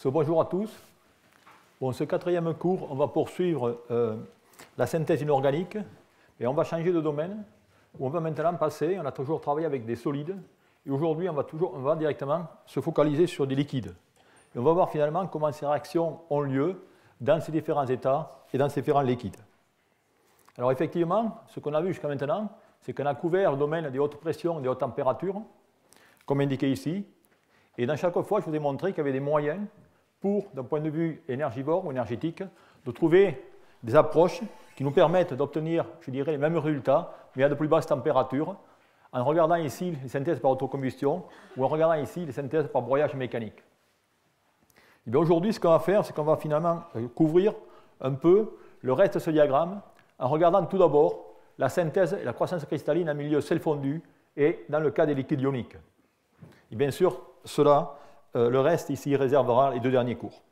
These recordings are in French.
Bonjour à tous. Bon, ce quatrième cours, on va poursuivre la synthèse inorganique et on va changer de domaine où on va maintenant passer, on a toujours travaillé avec des solides et aujourd'hui on va directement se focaliser sur des liquides. Et on va voir finalement comment ces réactions ont lieu dans ces différents états et dans ces différents liquides. Alors effectivement, ce qu'on a vu jusqu'à maintenant, c'est qu'on a couvert le domaine des hautes pressions et des hautes températures, comme indiqué ici. Et dans chaque fois, je vous ai montré qu'il y avait des moyens pour, d'un point de vue énergivore ou énergétique, de trouver des approches qui nous permettent d'obtenir, je dirais, les mêmes résultats, mais à de plus basses températures, en regardant ici les synthèses par autocombustion ou en regardant ici les synthèses par broyage mécanique. Et bien aujourd'hui, ce qu'on va faire, c'est qu'on va finalement couvrir un peu le reste de ce diagramme en regardant tout d'abord la synthèse et la croissance cristalline en milieu sel fondu et dans le cas des liquides ioniques. Et bien sûr, le reste ici réservera les deux derniers cours.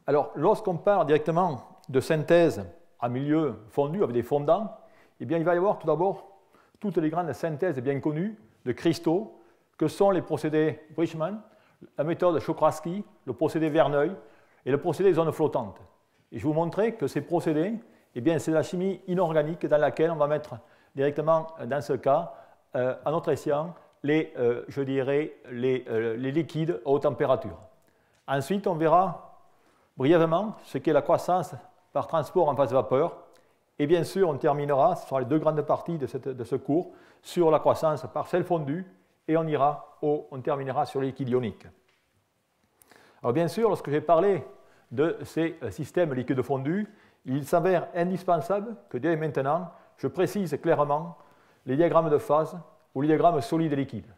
Alors, lorsqu'on parle directement de synthèse en milieu fondu avec des fondants, eh bien, il va y avoir tout d'abord toutes les grandes synthèses bien connues de cristaux, que sont les procédés Bridgman, la méthode Czochralski, le procédé Verneuil et le procédé zone flottante. Et je vais vous montrer que ces procédés, eh bien, c'est la chimie inorganique dans laquelle on va mettre directement, dans ce cas, à notre escient, les liquides à haute température. Ensuite, on verra brièvement ce qu'est la croissance par transport en phase vapeur. Et bien sûr, on terminera, ce sont les deux grandes parties de ce cours, sur la croissance par sel fondu, et on terminera sur les liquides ioniques. Alors bien sûr, lorsque j'ai parlé de ces systèmes liquides fondus, il s'avère indispensable que dès maintenant, je précise clairement les diagrammes de phase ou les diagrammes solides et liquides.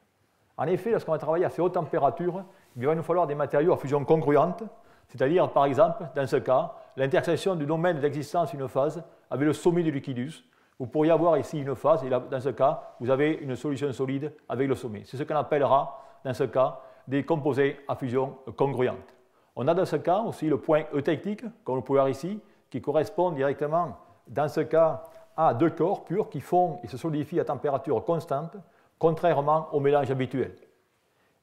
En effet, lorsqu'on va travailler à ces hautes températures, il va nous falloir des matériaux à fusion congruente, c'est-à-dire, par exemple, dans ce cas, l'intersection du domaine d'existence d'une phase avec le sommet du liquidus. Vous pourriez avoir ici une phase, et là, dans ce cas, vous avez une solution solide avec le sommet. C'est ce qu'on appellera, dans ce cas, des composés à fusion congruente. On a dans ce cas aussi le point eutectique, comme vous pouvez voir ici, qui correspond directement, dans ce cas, à deux corps purs qui font et se solidifient à température constante, contrairement au mélange habituel.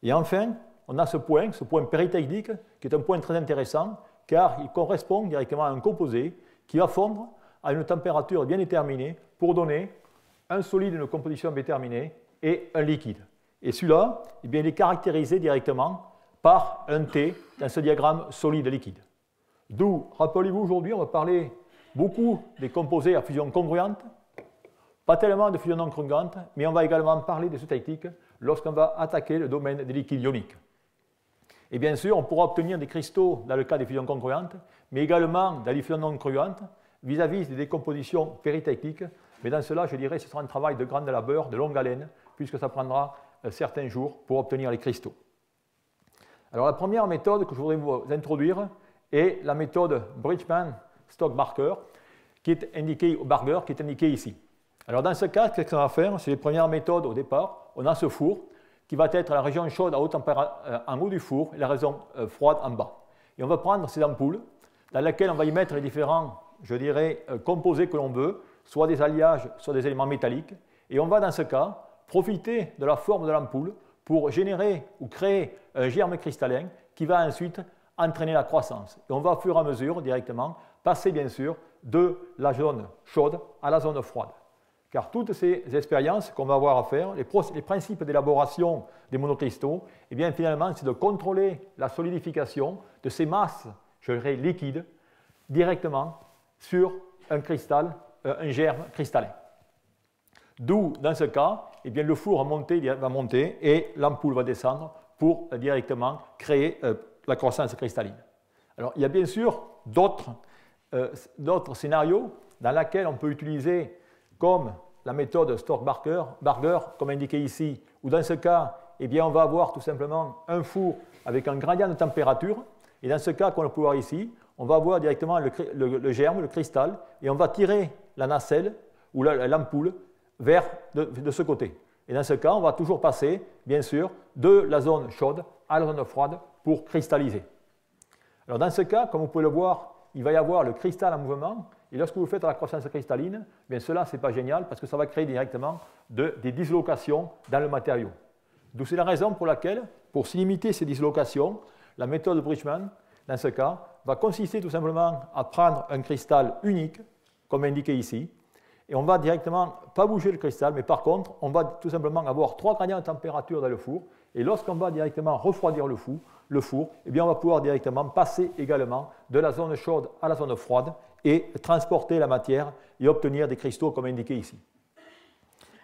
Et enfin, on a ce point péritechnique, qui est un point très intéressant, car il correspond directement à un composé qui va fondre à une température bien déterminée pour donner un solide d'une composition déterminée et un liquide. Et celui-là, eh bien, il est caractérisé directement par un T dans ce diagramme solide-liquide. D'où, rappelez-vous, aujourd'hui, on va parler beaucoup des composés à fusion congruente, pas tellement de fusion non congruente, mais on va également parler de cette technique lorsqu'on va attaquer le domaine des liquides ioniques. Et bien sûr, on pourra obtenir des cristaux dans le cas des fusions congruentes, mais également dans les fusions non congruentes vis-à-vis des décompositions péritechniques. Mais dans cela, je dirais que ce sera un travail de grande labeur, de longue haleine, puisque ça prendra certains jours pour obtenir les cristaux. Alors la première méthode que je voudrais vous introduire est la méthode Bridgman-Stock-Barker, qui est indiquée ici. Alors dans ce cas, qu'est-ce qu'on va faire? C'est les premières méthodes au départ. On a ce four qui va être la région chaude à haute température en haut du four et la région froide en bas. Et on va prendre ces ampoules dans lesquelles on va y mettre les différents, je dirais, composés que l'on veut, soit des alliages, soit des éléments métalliques. Et on va dans ce cas profiter de la forme de l'ampoule pour générer ou créer un germe cristallin qui va ensuite entraîner la croissance. Et on va au fur et à mesure directement passer bien sûr de la zone chaude à la zone froide. Car toutes ces expériences qu'on va avoir à faire, les principes d'élaboration des monocristaux, eh bien finalement c'est de contrôler la solidification de ces masses, je dirais liquides, directement sur un cristal, un germe cristallin. D'où, dans ce cas, eh bien, le four va monter et l'ampoule va descendre pour directement créer la croissance cristalline. Alors, il y a bien sûr d'autres scénarios dans lesquels on peut utiliser comme la méthode Stock-Barker, comme indiqué ici, où dans ce cas, eh bien, on va avoir tout simplement un four avec un gradient de température, et dans ce cas, comme on peut voir ici, on va avoir directement le germe, le cristal, et on va tirer la nacelle ou l'ampoule vers de ce côté. Et dans ce cas, on va toujours passer, bien sûr, de la zone chaude à la zone froide pour cristalliser. Alors dans ce cas, comme vous pouvez le voir, il va y avoir le cristal en mouvement, et lorsque vous faites la croissance cristalline, bien cela, ce n'est pas génial, parce que ça va créer directement des dislocations dans le matériau. Donc c'est la raison pour laquelle, pour limiter ces dislocations, La méthode Bridgman, dans ce cas, va consister tout simplement à prendre un cristal unique, comme indiqué ici, et on va directement, pas bouger le cristal, mais par contre, on va tout simplement avoir 3 gradients de température dans le four, et lorsqu'on va directement refroidir le four, eh bien on va pouvoir directement passer également de la zone chaude à la zone froide et transporter la matière et obtenir des cristaux comme indiqué ici.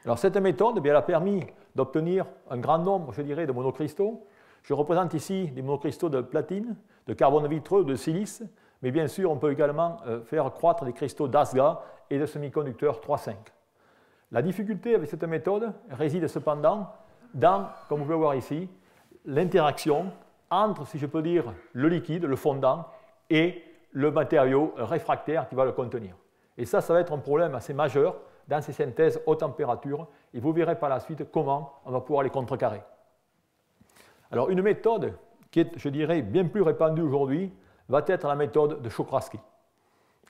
Alors cette méthode, eh bien, elle a permis d'obtenir un grand nombre, je dirais, de monocristaux. Je représente ici des monocristaux de platine, de carbone vitreux, de silice, mais bien sûr, on peut également faire croître des cristaux d'ASGA et de semi-conducteurs 3,5. La difficulté avec cette méthode réside cependant dans, comme vous pouvez voir ici, l'interaction entre, si je peux dire, le liquide, le fondant, et le matériau réfractaire qui va le contenir. Et ça va être un problème assez majeur dans ces synthèses haute température, et vous verrez par la suite comment on va pouvoir les contrecarrer. Alors une méthode qui est, je dirais, bien plus répandue aujourd'hui, va être la méthode de Czochralski.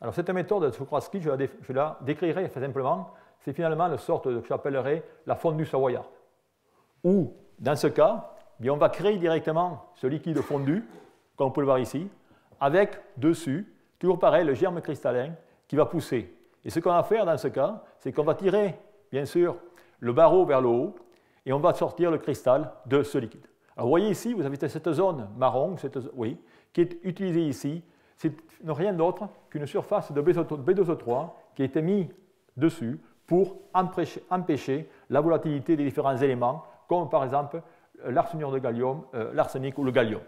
Alors cette méthode de Czochralski, je la décrirai simplement, c'est finalement une sorte de, que j'appellerais la fondue savoyarde. Où, dans ce cas, bien, on va créer directement ce liquide fondu, comme on peut le voir ici, avec dessus, toujours pareil, le germe cristallin qui va pousser. Et ce qu'on va faire dans ce cas, c'est qu'on va tirer, bien sûr, le barreau vers le haut, et on va sortir le cristal de ce liquide. Alors vous voyez ici, vous avez cette zone marron, qui est utilisée ici, c'est rien d'autre qu'une surface de B2O3 qui a été mise dessus pour empêcher la volatilité des différents éléments, comme par exemple l'arsenure de gallium, l'arsenic ou le gallium.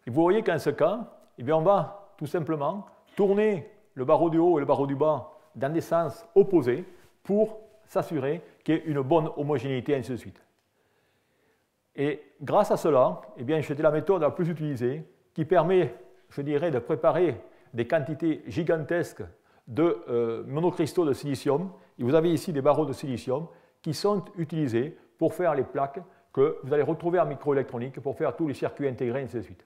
Et vous voyez qu'en ce cas, eh bien, on va tout simplement tourner le barreau du haut et le barreau du bas dans des sens opposés pour s'assurer qu'il y ait une bonne homogénéité, et ainsi de suite. Et grâce à cela, eh bien, c'était la méthode la plus utilisée qui permet, je dirais, de préparer des quantités gigantesques de monocristaux de silicium. Et vous avez ici des barreaux de silicium qui sont utilisés pour faire les plaques que vous allez retrouver en microélectronique pour faire tous les circuits intégrés, et ainsi de suite.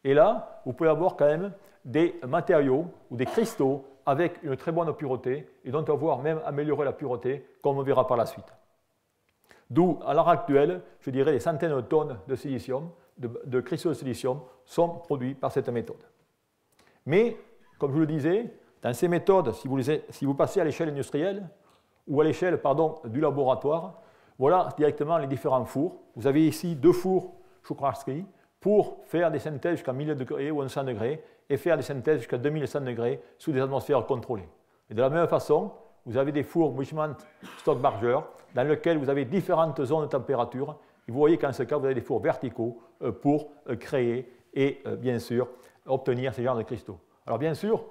Et là, vous pouvez avoir quand même des matériaux ou des cristaux avec une très bonne pureté et dont on va pouvoir même améliorer la pureté, comme on verra par la suite. D'où, à l'heure actuelle, je dirais des centaines de tonnes de silicium, de cristaux de silicium, sont produits par cette méthode. Mais, comme je vous le disais, dans ces méthodes, si vous passez à l'échelle industrielle ou à l'échelle du laboratoire, voilà directement les différents fours. Vous avez ici 2 fours Czochralski pour faire des synthèses jusqu'à 1000 degrés ou 100 degrés et faire des synthèses jusqu'à 2100 degrés sous des atmosphères contrôlées. Et de la même façon, vous avez des fours Bushman-Stockbarger dans lesquels vous avez différentes zones de température. Et vous voyez qu'en ce cas, vous avez des fours verticaux pour créer et, bien sûr, obtenir ces genres de cristaux. Alors, bien sûr,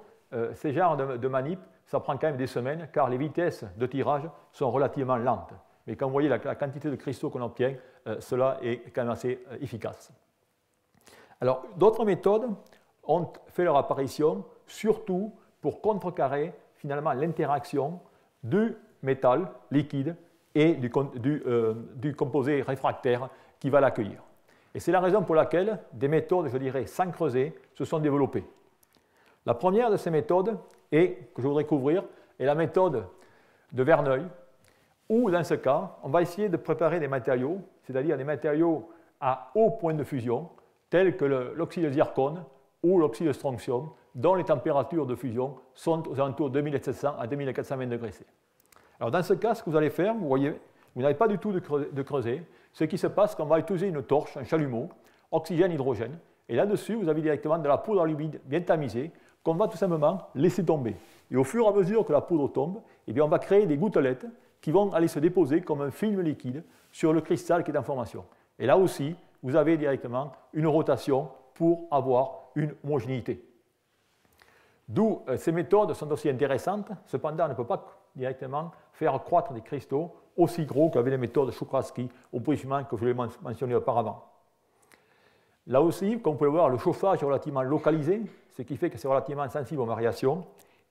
ces genres de manip, ça prend quand même des semaines car les vitesses de tirage sont relativement lentes. Mais quand vous voyez la quantité de cristaux qu'on obtient, cela est quand même assez efficace. Alors, d'autres méthodes ont fait leur apparition surtout pour contrecarrer finalement l'interaction du métal liquide et du composé réfractaire qui va l'accueillir. Et c'est la raison pour laquelle des méthodes, je dirais, sans creuser, se sont développées. La première de ces méthodes, que je voudrais couvrir, est la méthode de Verneuil, où dans ce cas, on va essayer de préparer des matériaux, c'est-à-dire des matériaux à haut point de fusion, tels que l'oxyde de zircone ou l'oxyde de strontium, dont les températures de fusion sont aux alentours de 2700 à 2420 degrés C. Alors dans ce cas, ce que vous allez faire, vous voyez, vous n'avez pas du tout de creuset. Ce qui se passe, c'est qu'on va utiliser une torche, un chalumeau, oxygène, hydrogène, et là-dessus, vous avez directement de la poudre alumide bien tamisée qu'on va tout simplement laisser tomber. Et au fur et à mesure que la poudre tombe, eh bien, on va créer des gouttelettes qui vont aller se déposer comme un film liquide sur le cristal qui est en formation. Et là aussi, vous avez directement une rotation pour avoir une homogénéité. D'où ces méthodes sont aussi intéressantes, cependant on ne peut pas directement faire croître des cristaux aussi gros qu'avec les méthodes Czochralski ou Bridgman que je l'ai mentionné auparavant. Là aussi, comme vous pouvez le voir, le chauffage est relativement localisé, ce qui fait que c'est relativement sensible aux variations,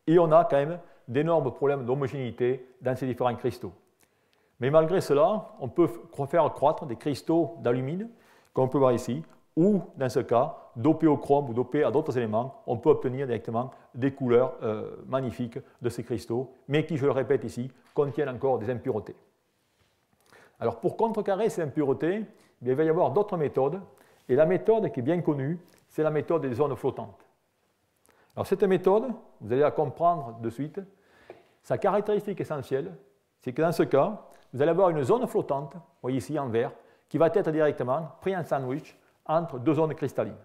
et on a quand même d'énormes problèmes d'homogénéité dans ces différents cristaux. Mais malgré cela, on peut faire croître des cristaux d'alumine, comme on peut voir ici, ou dans ce cas, dopés au chrome ou dopés à d'autres éléments, on peut obtenir directement des couleurs magnifiques de ces cristaux, mais qui, je le répète ici, contiennent encore des impuretés. Alors pour contrecarrer ces impuretés, il va y avoir d'autres méthodes, Et la méthode qui est bien connue, c'est la méthode des zones flottantes. Alors cette méthode, vous allez la comprendre de suite, sa caractéristique essentielle, c'est que dans ce cas, vous allez avoir une zone flottante, vous voyez ici en vert, qui va être directement pris en sandwich entre deux zones cristallines.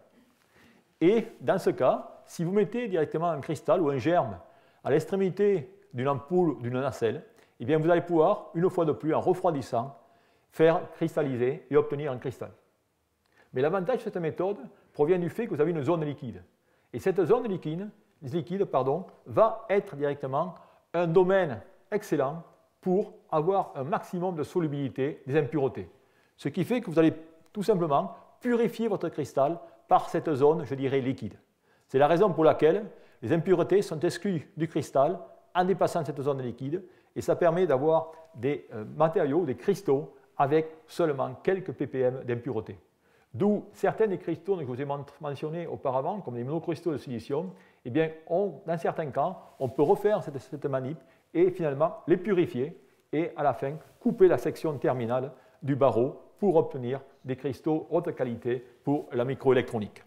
Et dans ce cas, si vous mettez directement un cristal ou un germe à l'extrémité d'une ampoule ou d'une nacelle, eh bien vous allez pouvoir, une fois de plus, en refroidissant, faire cristalliser et obtenir un cristal. Mais l'avantage de cette méthode provient du fait que vous avez une zone liquide. Et cette zone liquide va être directement un domaine excellent pour avoir un maximum de solubilité des impuretés. Ce qui fait que vous allez tout simplement purifier votre cristal par cette zone, je dirais, liquide. C'est la raison pour laquelle les impuretés sont exclues du cristal en dépassant cette zone liquide, et ça permet d'avoir des matériaux, des cristaux, avec seulement quelques ppm d'impuretés. D'où certains des cristaux que je vous ai mentionnés auparavant, comme les monocristaux de silicium, eh bien, dans certains cas, on peut refaire cette manip et finalement les purifier et à la fin couper la section terminale du barreau pour obtenir des cristaux haute qualité pour la microélectronique.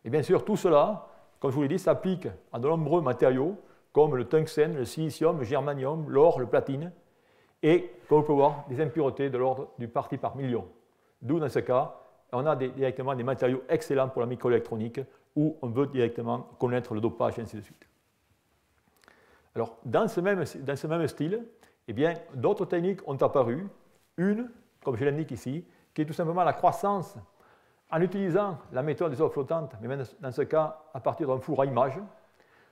Et bien sûr, tout cela, comme je vous l'ai dit, s'applique à de nombreux matériaux comme le tungstène, le silicium, le germanium, l'or, le platine, et comme vous pouvez voir, des impuretés de l'ordre du parti par million. D'où, dans ce cas, on a directement des matériaux excellents pour la microélectronique où on veut directement connaître le dopage et ainsi de suite. Alors, dans ce même style, eh bien, d'autres techniques ont apparu. Une, comme je l'indique ici, qui est tout simplement la croissance en utilisant la méthode des eaux flottantes, mais même dans ce cas à partir d'un four à image.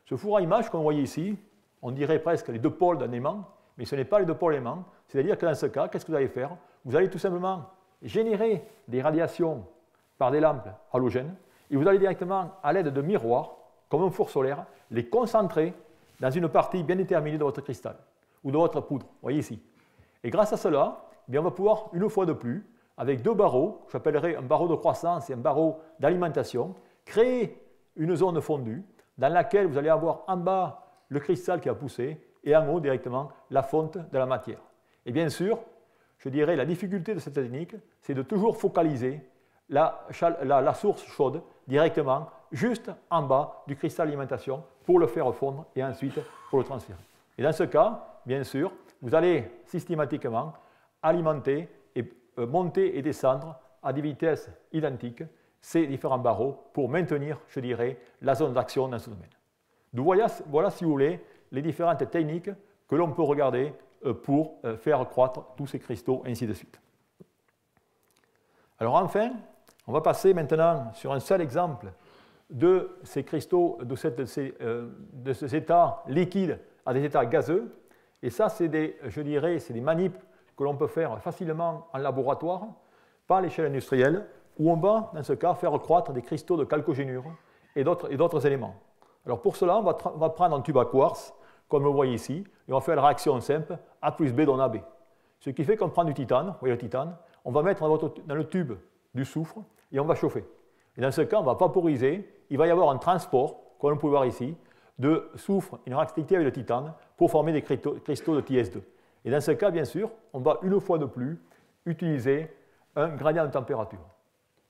Ce four à image qu'on voit ici, on dirait presque les deux pôles d'un aimant, mais ce n'est pas les deux pôles aimants. C'est-à-dire que dans ce cas, qu'est-ce que vous allez faire? Vous allez tout simplement générer des radiations par des lampes halogènes et vous allez directement, à l'aide de miroirs, comme un four solaire, les concentrer dans une partie bien déterminée de votre cristal ou de votre poudre. Vous voyez ici. Et grâce à cela, eh bien, on va pouvoir, une fois de plus, avec deux barreaux, que j'appellerai un barreau de croissance et un barreau d'alimentation, créer une zone fondue dans laquelle vous allez avoir en bas le cristal qui va pousser et en haut directement la fonte de la matière. Et bien sûr, je dirais la difficulté de cette technique, c'est de toujours focaliser la source chaude directement juste en bas du cristal d'alimentation pour le faire fondre et ensuite pour le transférer. Et dans ce cas, bien sûr, vous allez systématiquement alimenter et monter et descendre à des vitesses identiques ces différents barreaux pour maintenir, je dirais, la zone d'action dans ce domaine. Donc voilà, si vous voulez, les différentes techniques que l'on peut regarder pour faire croître tous ces cristaux, et ainsi de suite. Alors enfin, on va passer maintenant sur un seul exemple de ces cristaux, de ces états liquides à des états gazeux. Et ça, c'est des manips que l'on peut faire facilement en laboratoire, pas à l'échelle industrielle, où on va, dans ce cas, faire croître des cristaux de chalcogénure et d'autres éléments. Alors pour cela, on va prendre un tube à quartz, comme vous voyez ici, et on fait la réaction simple A plus B donne AB. Ce qui fait qu'on prend du titane, vous voyez le titane, on va mettre dans le tube du soufre et on va chauffer. Et dans ce cas, on va vaporiser, il va y avoir un transport, comme vous pouvez voir ici, de soufre et une réactivité avec le titane pour former des cristaux de TS2. Et dans ce cas, bien sûr, on va une fois de plus utiliser un gradient de température.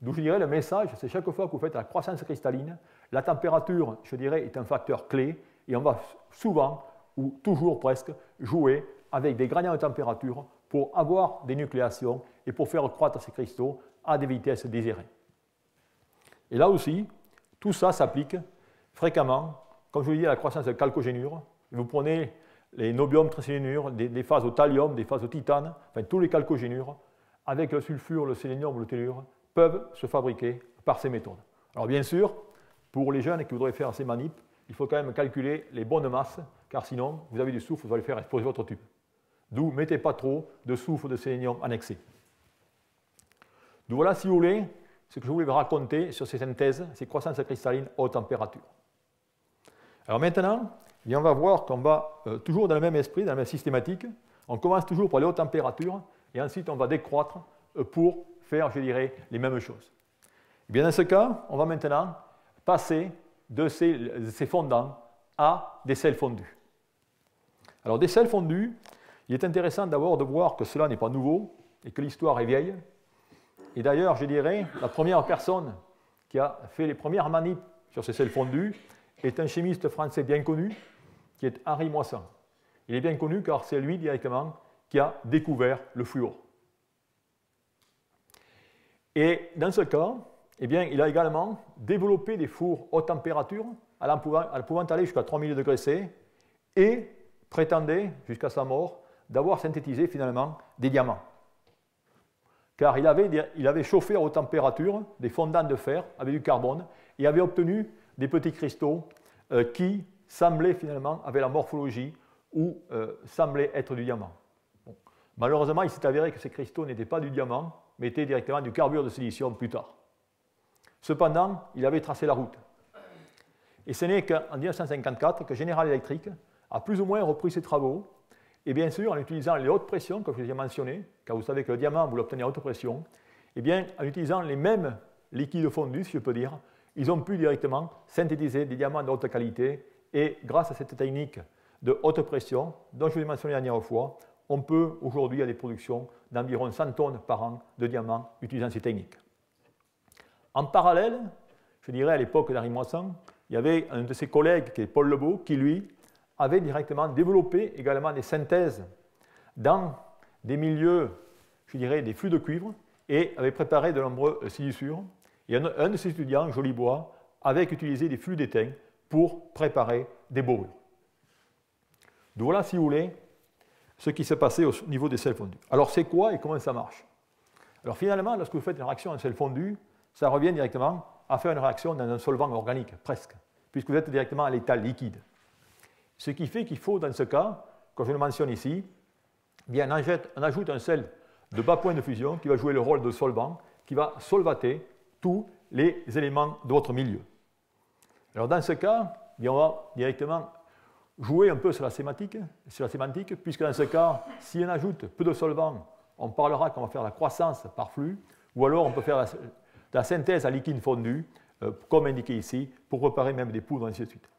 D'où je dirais le message, c'est chaque fois que vous faites la croissance cristalline, la température, je dirais, est un facteur clé et on va souvent, ou toujours presque, jouer avec des gradients de température pour avoir des nucléations et pour faire croître ces cristaux à des vitesses désirées. Et là aussi, tout ça s'applique fréquemment, comme je vous l'ai dit, à la croissance de chalcogénure. Vous prenez les nobium, trisélénure, des phases au thallium, des phases au titane, enfin tous les chalcogénures, avec le sulfure, le sélénium ou le tellure, peuvent se fabriquer par ces méthodes. Alors bien sûr, pour les jeunes qui voudraient faire ces manips, il faut quand même calculer les bonnes masses, car sinon, vous avez du soufre, vous allez faire exploser votre tube. D'où, mettez pas trop de soufre de sélénium en excès. Donc voilà, si vous voulez, ce que je voulais vous raconter sur ces synthèses, ces croissances cristallines haute température. Alors maintenant, on va voir qu'on va toujours dans le même esprit, dans la même systématique. On commence toujours par les hautes températures et ensuite on va décroître pour faire, je dirais, les mêmes choses. Et bien dans ce cas, on va maintenant passer de ces fondants à des sels fondus. Alors des sels fondus, il est intéressant d'abord de voir que cela n'est pas nouveau et que l'histoire est vieille. Et d'ailleurs, je dirais, la première personne qui a fait les premières manips sur ces sels fondus est un chimiste français bien connu, qui est Henri Moissan. Il est bien connu car c'est lui directement qui a découvert le fluor. Et dans ce cas, eh bien, il a également développé des fours haute température, pouvant aller jusqu'à 3000 degrés C, et prétendait, jusqu'à sa mort, d'avoir synthétisé finalement des diamants. Car il avait chauffé à haute température des fondants de fer avec du carbone et avait obtenu des petits cristaux qui semblaient finalement, avec la morphologie, ou semblaient être du diamant. Bon. Malheureusement, il s'est avéré que ces cristaux n'étaient pas du diamant, mais étaient directement du carbure de silicium plus tard. Cependant, il avait tracé la route. Et ce n'est qu'en 1954 que General Electric a plus ou moins repris ses travaux, et bien sûr en utilisant les hautes pressions, comme je vous ai mentionné, car vous savez que le diamant, vous l'obtenez à haute pression, et bien en utilisant les mêmes liquides fondus, si je peux dire, ils ont pu directement synthétiser des diamants de haute qualité, et grâce à cette technique de haute pression, dont je vous ai mentionné la dernière fois, on peut aujourd'hui avoir des productions d'environ 100 tonnes par an de diamants utilisant ces techniques. En parallèle, je dirais à l'époque d'Henri Moissan, il y avait un de ses collègues, qui est Paul Lebeau, qui lui avait directement développé également des synthèses dans des milieux, je dirais, des flux de cuivre, et avait préparé de nombreux siliciures. Et un de ses étudiants, Jolibois, avait utilisé des flux d'étain pour préparer des borures. Donc voilà, si vous voulez, ce qui s'est passé au niveau des sels fondus. Alors c'est quoi et comment ça marche? Alors finalement, lorsque vous faites une réaction en sel fondu, ça revient directement à faire une réaction dans un solvant organique, presque, puisque vous êtes directement à l'état liquide. Ce qui fait qu'il faut, dans ce cas, comme je le mentionne ici, bien, on ajoute un sel de bas point de fusion qui va jouer le rôle de solvant, qui va solvater tous les éléments de votre milieu. Alors dans ce cas, bien, on va directement jouer un peu sur la sémantique, puisque dans ce cas, si on ajoute peu de solvant, on parlera qu'on va faire la croissance par flux, ou alors on peut faire la synthèse à liquide fondu, comme indiqué ici, pour préparer même des poudres, ainsi de suite.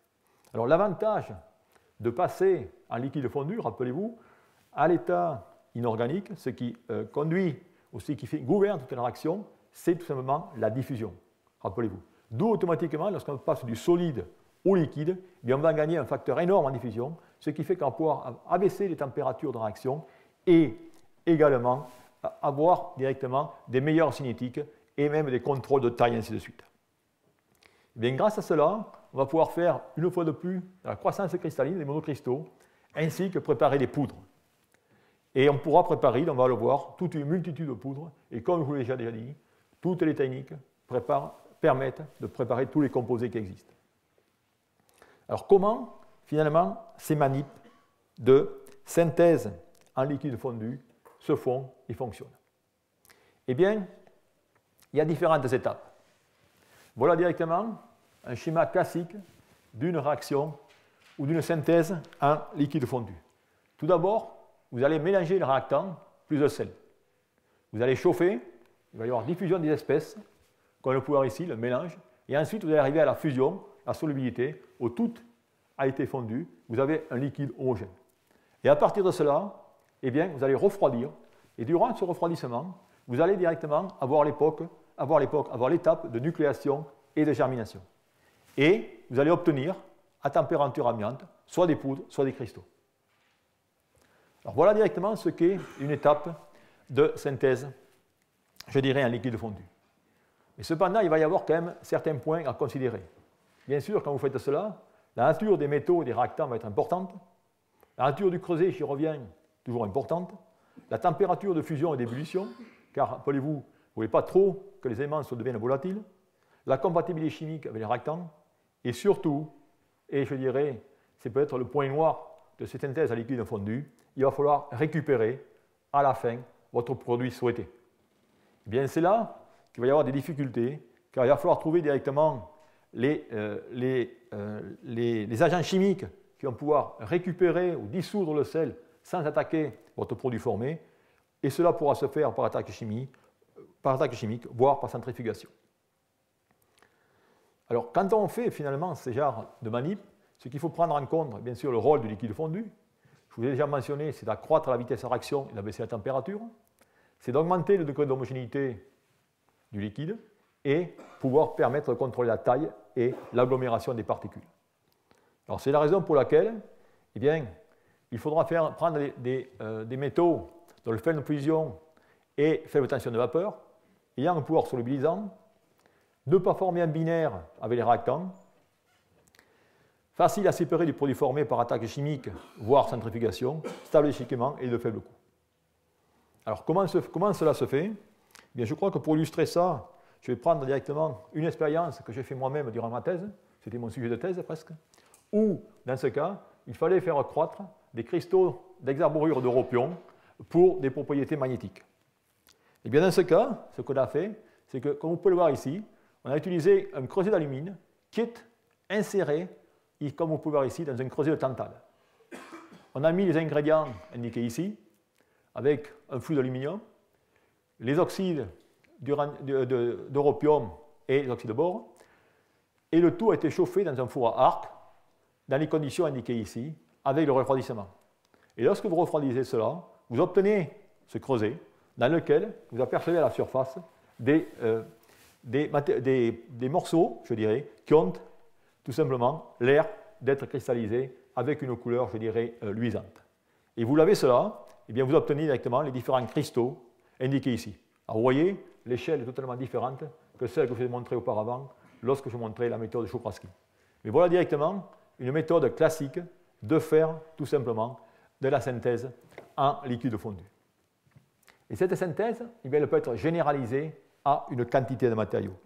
Alors l'avantage de passer en liquide fondu, rappelez-vous, à l'état inorganique, ce qui conduit, aussi qui gouverne toute la réaction, c'est tout simplement la diffusion, rappelez-vous. D'où automatiquement, lorsqu'on passe du solide au liquide, eh bien, on va gagner un facteur énorme en diffusion, ce qui fait qu'on va pouvoir abaisser les températures de réaction et également avoir directement des meilleures cinétiques et même des contrôles de taille, ainsi de suite. Et bien, grâce à cela, on va pouvoir faire une fois de plus la croissance cristalline des monocristaux, ainsi que préparer des poudres. Et on pourra préparer, on va le voir, toute une multitude de poudres, et comme je vous l'ai déjà dit, toutes les techniques permettent de préparer tous les composés qui existent. Alors comment, finalement, ces manips de synthèse en liquide fondu se font et fonctionnent? Eh bien, il y a différentes étapes. Voilà directement un schéma classique d'une réaction ou d'une synthèse en liquide fondu. Tout d'abord, vous allez mélanger le réactant plus le sel. Vous allez chauffer, il va y avoir diffusion des espèces, comme le pouvoir ici, le mélange, et ensuite vous allez arriver à la fusion, la solubilité, où tout a été fondu, vous avez un liquide homogène. Et à partir de cela, eh bien, vous allez refroidir, et durant ce refroidissement, vous allez directement avoir l'étape de nucléation et de germination. Et vous allez obtenir, à température ambiante, soit des poudres, soit des cristaux. Alors voilà directement ce qu'est une étape de synthèse, je dirais, en liquide fondu. Mais cependant, il va y avoir quand même certains points à considérer. Bien sûr, quand vous faites cela, la nature des métaux et des réactants va être importante. La nature du creuset, j'y reviens, toujours importante. La température de fusion et d'ébullition, car, rappelez-vous, vous ne voulez pas trop que les éléments deviennent volatiles. La compatibilité chimique avec les réactants. Et surtout, et je dirais, c'est peut-être le point noir de cette synthèse à liquide fondu, il va falloir récupérer à la fin votre produit souhaité. Eh bien, c'est là qu'il va y avoir des difficultés, car il va falloir trouver directement les agents chimiques qui vont pouvoir récupérer ou dissoudre le sel sans attaquer votre produit formé, et cela pourra se faire par attaque chimique, voire par centrifugation. Alors, quand on fait finalement ces genres de manip, ce qu'il faut prendre en compte, bien sûr, le rôle du liquide fondu. Je vous ai déjà mentionné, c'est d'accroître la vitesse de réaction et d'abaisser la température. C'est d'augmenter le degré d'homogénéité du liquide et pouvoir permettre de contrôler la taille et l'agglomération des particules. Alors c'est la raison pour laquelle eh bien, il faudra prendre des métaux dont le faible fusion et faible tension de vapeur, ayant un pouvoir solubilisant, ne pas former un binaire avec les réactants, facile à séparer du produit formé par attaque chimique, voire centrifugation, stable échiquement et de faible coût. Alors comment cela se fait? Bien, je crois que pour illustrer ça, je vais prendre directement une expérience que j'ai fait moi-même durant ma thèse, c'était mon sujet de thèse presque, où, dans ce cas, il fallait faire croître des cristaux d'hexaborure d'europion pour des propriétés magnétiques. Et bien dans ce cas, ce qu'on a fait, c'est que, comme vous pouvez le voir ici, on a utilisé un creuset d'alumine qui est inséré, comme vous pouvez le voir ici, dans un creuset de tantale. On a mis les ingrédients indiqués ici, avec un flux d'aluminium, les oxydes d'europium et les oxydes de bore, et le tout a été chauffé dans un four à arc, dans les conditions indiquées ici, avec le refroidissement. Et lorsque vous refroidissez cela, vous obtenez ce creuset dans lequel vous apercevez à la surface des morceaux, je dirais, qui ont tout simplement l'air d'être cristallisés avec une couleur, je dirais, luisante. Et vous l'avez cela, et bien vous obtenez directement les différents cristaux indiqués ici. Alors vous voyez, l'échelle est totalement différente que celle que je vous ai montrée auparavant lorsque je montrais la méthode de Czochralski. Mais voilà directement une méthode classique de faire tout simplement de la synthèse en liquide fondu. Et cette synthèse, eh bien, elle peut être généralisée à une quantité de matériaux.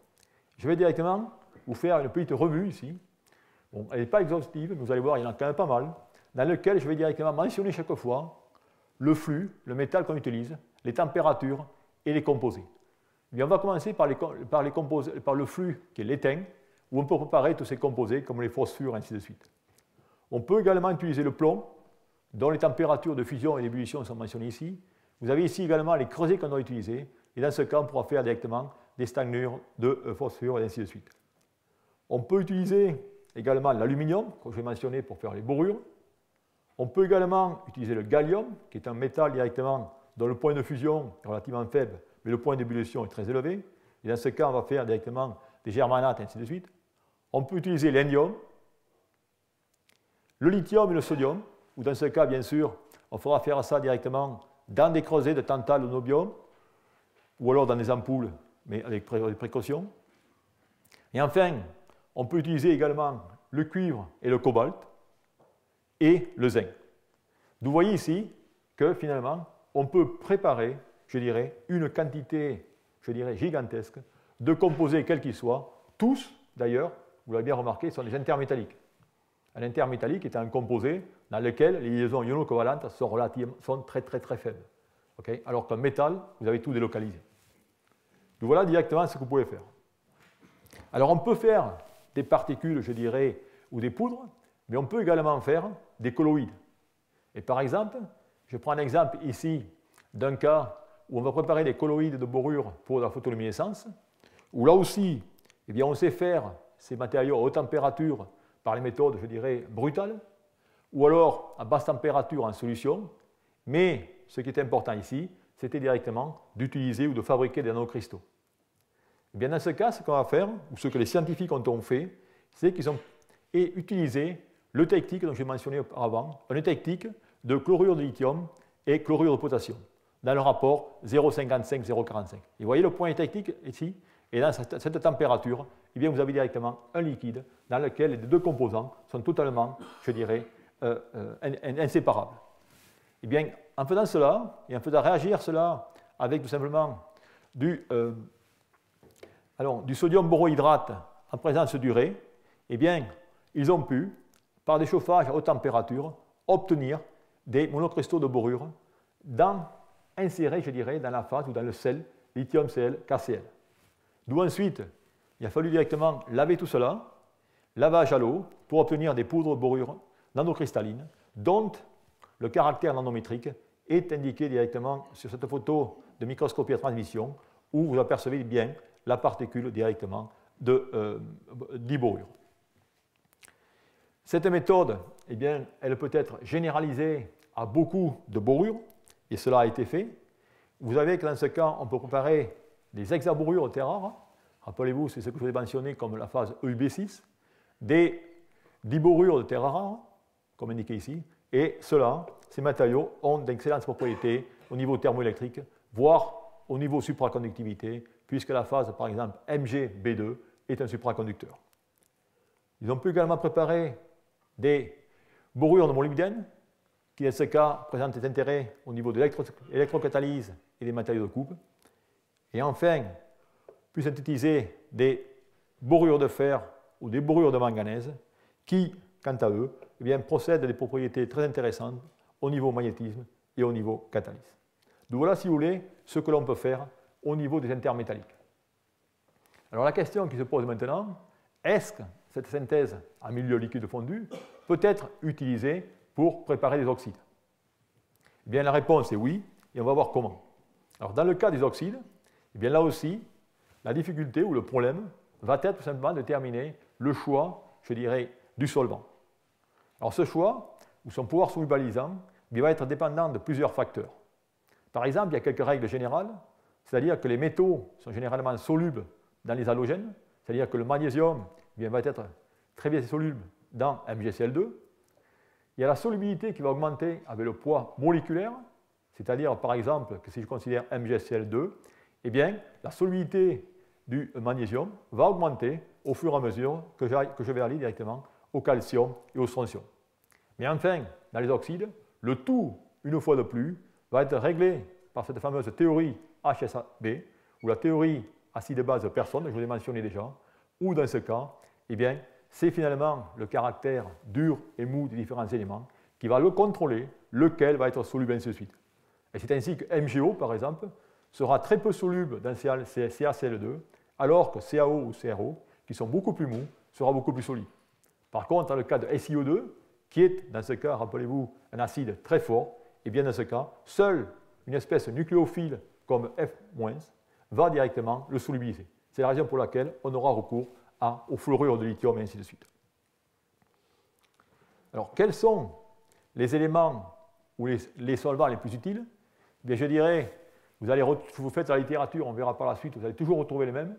Je vais directement vous faire une petite revue ici. Bon, elle n'est pas exhaustive, mais vous allez voir, il y en a quand même pas mal, dans lequel je vais directement mentionner chaque fois le flux, le métal qu'on utilise, les températures et les composés. Eh bien, on va commencer par le flux qui est l'étain, où on peut préparer tous ces composés comme les phosphures, ainsi de suite. On peut également utiliser le plomb, dont les températures de fusion et d'ébullition sont mentionnées ici. Vous avez ici également les creusets qu'on doit utiliser, et dans ce cas, on pourra faire directement des stagnures de phosphure et ainsi de suite. On peut utiliser également l'aluminium, comme je l'ai mentionné, pour faire les borures. On peut également utiliser le gallium, qui est un métal directement dont le point de fusion est relativement faible, mais le point d'ébullition est très élevé. Et dans ce cas, on va faire directement des germanates, et ainsi de suite. On peut utiliser l'indium, le lithium et le sodium, ou dans ce cas, bien sûr, on faudra faire ça directement dans des creusets de tantale ou nobium, ou alors dans des ampoules, mais avec précaution. Et enfin, on peut utiliser également le cuivre et le cobalt, et le zinc. Vous voyez ici que finalement, on peut préparer, je dirais, une quantité, je dirais, gigantesque de composés quels qu'ils soient. Tous, d'ailleurs, vous l'avez bien remarqué, sont des intermétalliques. Un intermétallique est un composé dans lequel les liaisons iono-covalentes sont très faibles. Okay? Alors qu'un métal, vous avez tout délocalisé. Donc voilà directement ce que vous pouvez faire. Alors on peut faire des particules, je dirais, ou des poudres, mais on peut également faire des colloïdes. Et par exemple, je prends un exemple ici d'un cas où on va préparer des colloïdes de borure pour la photoluminescence, où là aussi, eh bien, on sait faire ces matériaux à haute température par les méthodes, je dirais, brutales, ou alors à basse température en solution, mais ce qui est important ici, c'était directement d'utiliser ou de fabriquer des nanocristaux. Et bien dans ce cas, ce qu'on va faire, ou ce que les scientifiques ont fait, c'est qu'ils ont utilisé le technique dont j'ai mentionné auparavant, une technique de chlorure de lithium et chlorure de potassium, dans le rapport 0,55-0,45. Et vous voyez le point technique ici, et dans cette température, eh bien, vous avez directement un liquide dans lequel les deux composants sont totalement, je dirais, inséparables. Et bien, en faisant cela, et en faisant réagir cela avec tout simplement du sodium borohydrate en présence d'urée, eh bien, ils ont pu, par des chauffages à haute température, obtenir des monocristaux de borure insérés, je dirais, dans la phase ou dans le sel lithium-Cl, KCl. D'où ensuite, il a fallu directement laver tout cela, lavage à l'eau, pour obtenir des poudres de borure nanocristallines, dont le caractère nanométrique est indiqué directement sur cette photo de microscopie à transmission, où vous apercevez bien la particule directement d'iborure. Cette méthode, eh bien, elle peut être généralisée à beaucoup de borures, et cela a été fait. Vous avez que dans ce cas, on peut préparer des hexaborures de terres rares. Rappelez-vous, c'est ce que je vous ai mentionné comme la phase EUB6, des diborures de terres rares, comme indiqué ici, et ceux-là, ces matériaux, ont d'excellentes propriétés au niveau thermoélectrique, voire au niveau supraconductivité, puisque la phase, par exemple, MgB2 est un supraconducteur. Ils ont pu également préparer des borures de molybdène, qui dans ce cas présentent des intérêts au niveau de l'électrocatalyse et des matériaux de coupe. Et enfin, pu synthétiser des borures de fer ou des borures de manganèse qui, quant à eux, eh bien, possèdent des propriétés très intéressantes au niveau magnétisme et au niveau catalyse. Donc voilà, si vous voulez, ce que l'on peut faire au niveau des intermétalliques. Alors la question qui se pose maintenant, est-ce que cette synthèse en milieu liquide fondu peut être utilisée pour préparer des oxydes? Eh bien, la réponse est oui, et on va voir comment. Alors dans le cas des oxydes, eh bien, là aussi, la difficulté ou le problème va être tout simplement de déterminer le choix, je dirais, du solvant. Alors ce choix, ou son pouvoir solubilisant, il va être dépendant de plusieurs facteurs. Par exemple, il y a quelques règles générales, c'est-à-dire que les métaux sont généralement solubles dans les halogènes, c'est-à-dire que le magnésium va être très bien soluble dans MgCl2. Il y a la solubilité qui va augmenter avec le poids moléculaire, c'est-à-dire par exemple que si je considère MgCl2, eh bien, la solubilité du magnésium va augmenter au fur et à mesure que je vais aller directement au calcium et au strontium. Mais enfin, dans les oxydes, le tout, une fois de plus, va être réglé par cette fameuse théorie HSAB, ou la théorie acide-base de personne, que je vous ai mentionné déjà, où dans ce cas, eh bien, c'est finalement le caractère dur et mou des différents éléments qui va le contrôler, lequel va être soluble ainsi de suite. Et c'est ainsi que MgO, par exemple, sera très peu soluble dans CaCl2, alors que CaO ou CRO, qui sont beaucoup plus mous, sera beaucoup plus solide. Par contre, dans le cas de SiO2, qui est, dans ce cas, rappelez-vous, un acide très fort, et bien dans ce cas, seule une espèce nucléophile comme F- va directement le solubiliser. C'est la raison pour laquelle on aura recours au fluorure de lithium et ainsi de suite. Alors, quels sont les éléments ou les solvants les plus utiles? Bien, je dirais, vous faites la littérature, on verra par la suite, vous allez toujours retrouver les mêmes.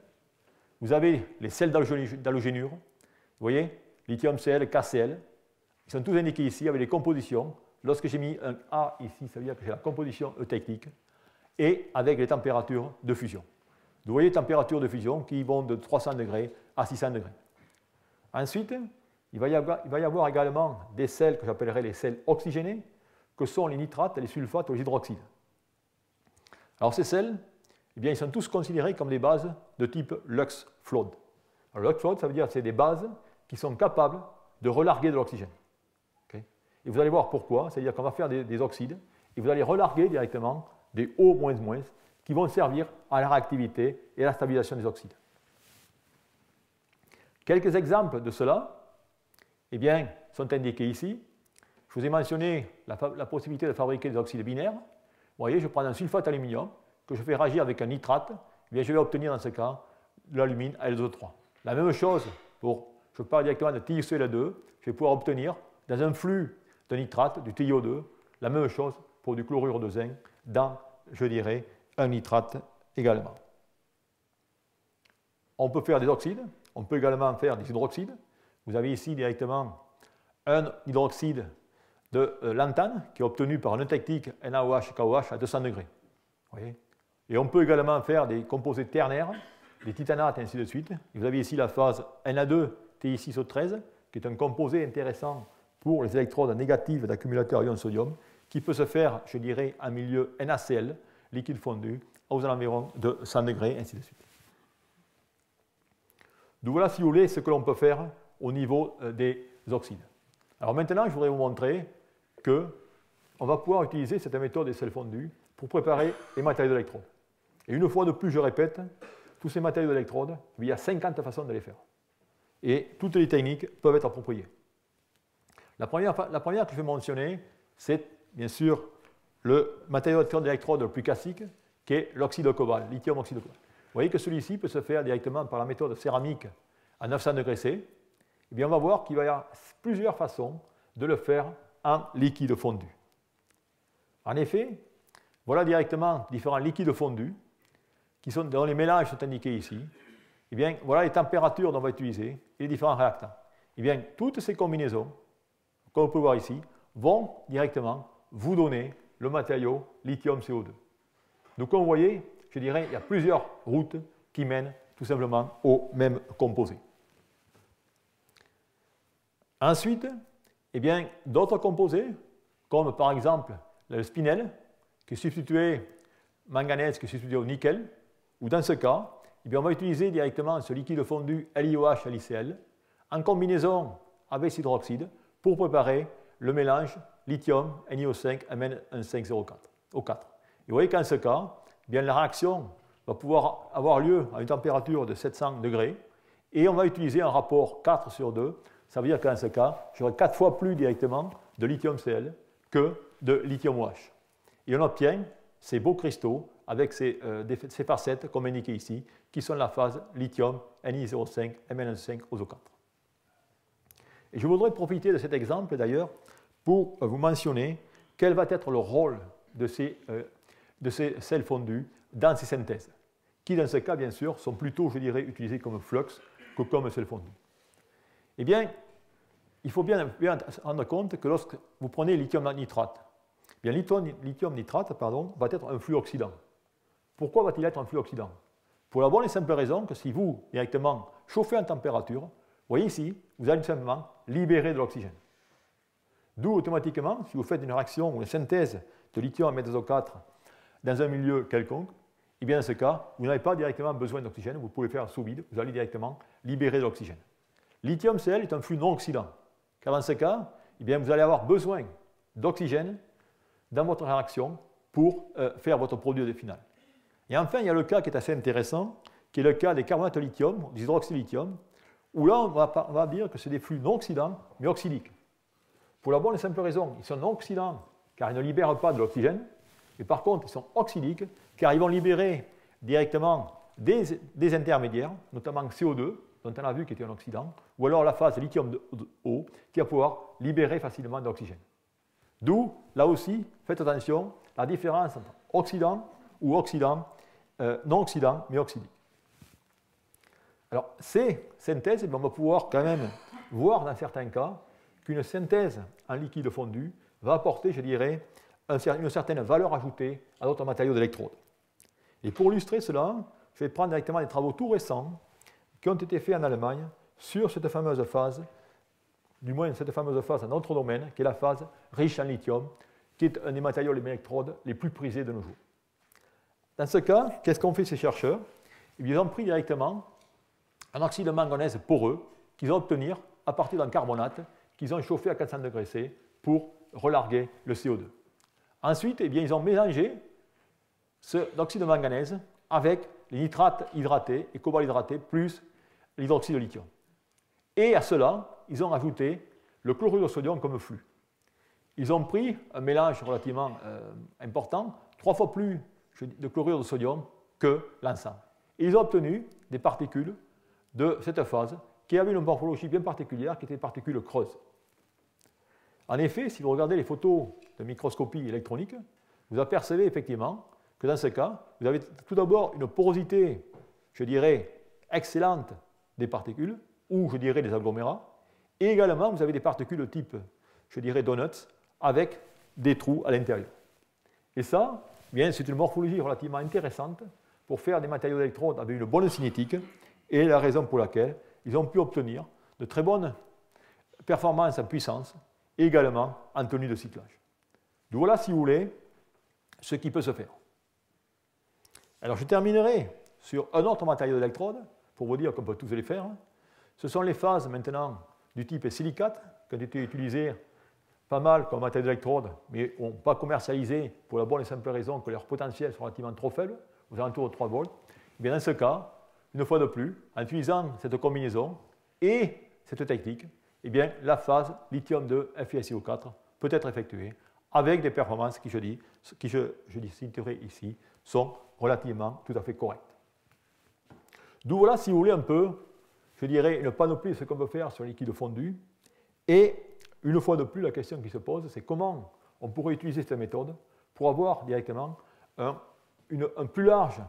Vous avez les sels d'halogénure, vous voyez, lithium Cl, KCl, ils sont tous indiqués ici avec les compositions. Lorsque j'ai mis un A ici, ça veut dire que j'ai la composition eutectique et avec les températures de fusion. Vous voyez les températures de fusion qui vont de 300 degrés à 600 degrés. Ensuite, il va y avoir également des sels que j'appellerai les sels oxygénés, que sont les nitrates, les sulfates ou les hydroxydes. Alors ces sels, eh bien, ils sont tous considérés comme des bases de type Lux-Flood. Alors Lux-Flood, ça veut dire que c'est des bases qui sont capables de relarguer de l'oxygène. Okay? Et vous allez voir pourquoi, c'est-à-dire qu'on va faire des oxydes et vous allez relarguer directement des O-, qui vont servir à la réactivité et à la stabilisation des oxydes. Quelques exemples de cela eh bien, sont indiqués ici. Je vous ai mentionné la possibilité de fabriquer des oxydes binaires. Vous voyez, je prends un sulfate d'aluminium que je fais réagir avec un nitrate, eh bien, je vais obtenir dans ce cas de l'alumine Al2O3. La même chose je parle directement de TiCl2, je vais pouvoir obtenir dans un flux de nitrate, du TiO2, la même chose pour du chlorure de zinc dans, je dirais, un nitrate également. On peut faire des oxydes, on peut également faire des hydroxydes. Vous avez ici directement un hydroxyde de lantane qui est obtenu par un eutectique NaOH-KOH à 200 degrés. Voyez. Et on peut également faire des composés ternaires, des titanates et ainsi de suite. Et vous avez ici la phase Na2-TiO13 qui est un composé intéressant pour les électrodes négatives d'accumulateurs ion sodium qui peut se faire, je dirais, en milieu NaCl, liquide fondu, aux environs de 100 degrés, ainsi de suite. Donc voilà, si vous voulez, ce que l'on peut faire au niveau des oxydes. Alors maintenant, je voudrais vous montrer qu'on va pouvoir utiliser cette méthode des sels fondus pour préparer les matériaux d'électrode. Et une fois de plus, je répète, tous ces matériaux d'électrode, il y a 50 façons de les faire. Et toutes les techniques peuvent être appropriées. La première que je vais mentionner, c'est bien sûr le matériau d'électrode le plus classique, qui est l'oxyde de cobalt, lithium oxyde de cobalt. Vous voyez que celui-ci peut se faire directement par la méthode céramique à 900 degrés C. Eh bien, on va voir qu'il va y avoir plusieurs façons de le faire en liquide fondu. En effet, voilà directement différents liquides fondus dont les mélanges sont indiqués ici, eh bien, voilà les températures dont on va utiliser et les différents réactants. Eh bien, toutes ces combinaisons, comme on peut voir ici, vont directement vous donner le matériau lithium-CO2. Donc, comme vous voyez, je dirais, il y a plusieurs routes qui mènent tout simplement au même composé. Ensuite, eh bien, d'autres composés, comme par exemple le spinel, qui est substitué manganèse, qui est substitué au nickel, ou dans ce cas, eh bien, on va utiliser directement ce liquide fondu LiOH LiCl en combinaison avec cet hydroxyde pour préparer le mélange lithium NiO5 Mn1504. Et vous voyez qu'en ce cas, eh bien, la réaction va pouvoir avoir lieu à une température de 700 degrés et on va utiliser un rapport 4/2. Ça veut dire qu'en ce cas, j'aurai 4 fois plus directement de lithium-Cl que de lithium-OH. Et on obtient ces beaux cristaux avec ces facettes, comme indiqué ici, qui sont la phase lithium Ni05 Mn5 Et je voudrais profiter de cet exemple d'ailleurs pour vous mentionner quel va être le rôle de ces sels fondus dans ces synthèses, qui dans ce cas, bien sûr, sont plutôt, je dirais, utilisés comme flux que comme sels fondus. Eh bien, il faut bien se rendre compte que lorsque vous prenez lithium nitrate, bien, lithium nitrate va être un flux oxydant. Pourquoi va-t-il être un flux oxydant? Pour la bonne et simple raison que si vous, directement, chauffez en température, vous voyez ici, vous allez tout simplement libérer de l'oxygène. D'où, automatiquement, si vous faites une réaction ou une synthèse de lithium M2O4 dans un milieu quelconque, et bien dans ce cas, vous n'avez pas directement besoin d'oxygène, vous pouvez faire sous vide, vous allez directement libérer de l'oxygène. Lithium-Cl est un flux non oxydant, car dans ce cas, eh bien, vous allez avoir besoin d'oxygène dans votre réaction pour faire votre produit final. Et enfin, il y a le cas qui est assez intéressant, qui est le cas des carbonates de lithium, des hydroxydes de lithium, où là, on va dire que c'est des flux non oxydants, mais oxydiques. Pour la bonne et simple raison, ils sont non oxydants, car ils ne libèrent pas de l'oxygène, et par contre, ils sont oxydiques, car ils vont libérer directement des intermédiaires, notamment CO2, dont on a vu qu'il était un oxydant, ou alors la phase lithium-O, qui va pouvoir libérer facilement de l'oxygène. D'où, là aussi, faites attention, la différence entre oxydant ou oxydant, non oxydant, mais oxydique. Alors, ces synthèses, on va pouvoir quand même voir dans certains cas qu'une synthèse en liquide fondu va apporter, je dirais, une certaine valeur ajoutée à d'autres matériaux d'électrode. Et pour illustrer cela, je vais prendre directement des travaux tout récents qui ont été faits en Allemagne sur cette fameuse phase, du moins cette fameuse phase dans notre domaine, qui est la phase riche en lithium, qui est un des matériaux d'électrode les plus prisés de nos jours. Dans ce cas, qu'est-ce qu'ont fait ces chercheurs? Ils ont pris directement un oxyde de manganèse poreux qu'ils ont obtenu à partir d'un carbonate qu'ils ont chauffé à 400 degrés C pour relarguer le CO2. Ensuite, eh bien, ils ont mélangé cet oxyde de manganèse avec les nitrates hydratés et cobalt hydraté plus l'hydroxyde de lithium. Et à cela, ils ont ajouté le chlorure de sodium comme flux. Ils ont pris un mélange relativement important, 3 fois plus de chlorure de sodium que l'ensemble. Et ils ont obtenu des particules de cette phase qui avaient une morphologie bien particulière, qui étaient des particules creuses. En effet, si vous regardez les photos de microscopie électronique, vous apercevez effectivement que dans ce cas, vous avez tout d'abord une porosité, je dirais, excellente des particules, ou je dirais des agglomérats, et également vous avez des particules de type, je dirais, donuts, avec des trous à l'intérieur. Et ça, bien, c'est une morphologie relativement intéressante pour faire des matériaux d'électrode avec une bonne cinétique, et la raison pour laquelle ils ont pu obtenir de très bonnes performances en puissance, et également en tenue de cyclage. Donc voilà, si vous voulez, ce qui peut se faire. Alors je terminerai sur un autre matériau d'électrode, pour vous dire qu'on peut tous les faire. Ce sont les phases maintenant du type silicate, qui ont été utilisées pas mal comme matériau d'électrode, mais n'ont pas commercialisé pour la bonne et simple raison que leurs potentiels sont relativement trop faibles, aux alentours de 3 volts. Et bien dans ce cas, une fois de plus, en utilisant cette combinaison et cette technique, eh bien, la phase lithium-2 FeSiO4 peut être effectuée avec des performances qui, je citerai ici, sont relativement tout à fait correctes. D'où voilà, si vous voulez, un peu, je dirais, une panoplie de ce qu'on peut faire sur le liquide fondu. Et une fois de plus, la question qui se pose, c'est comment on pourrait utiliser cette méthode pour avoir directement un plus large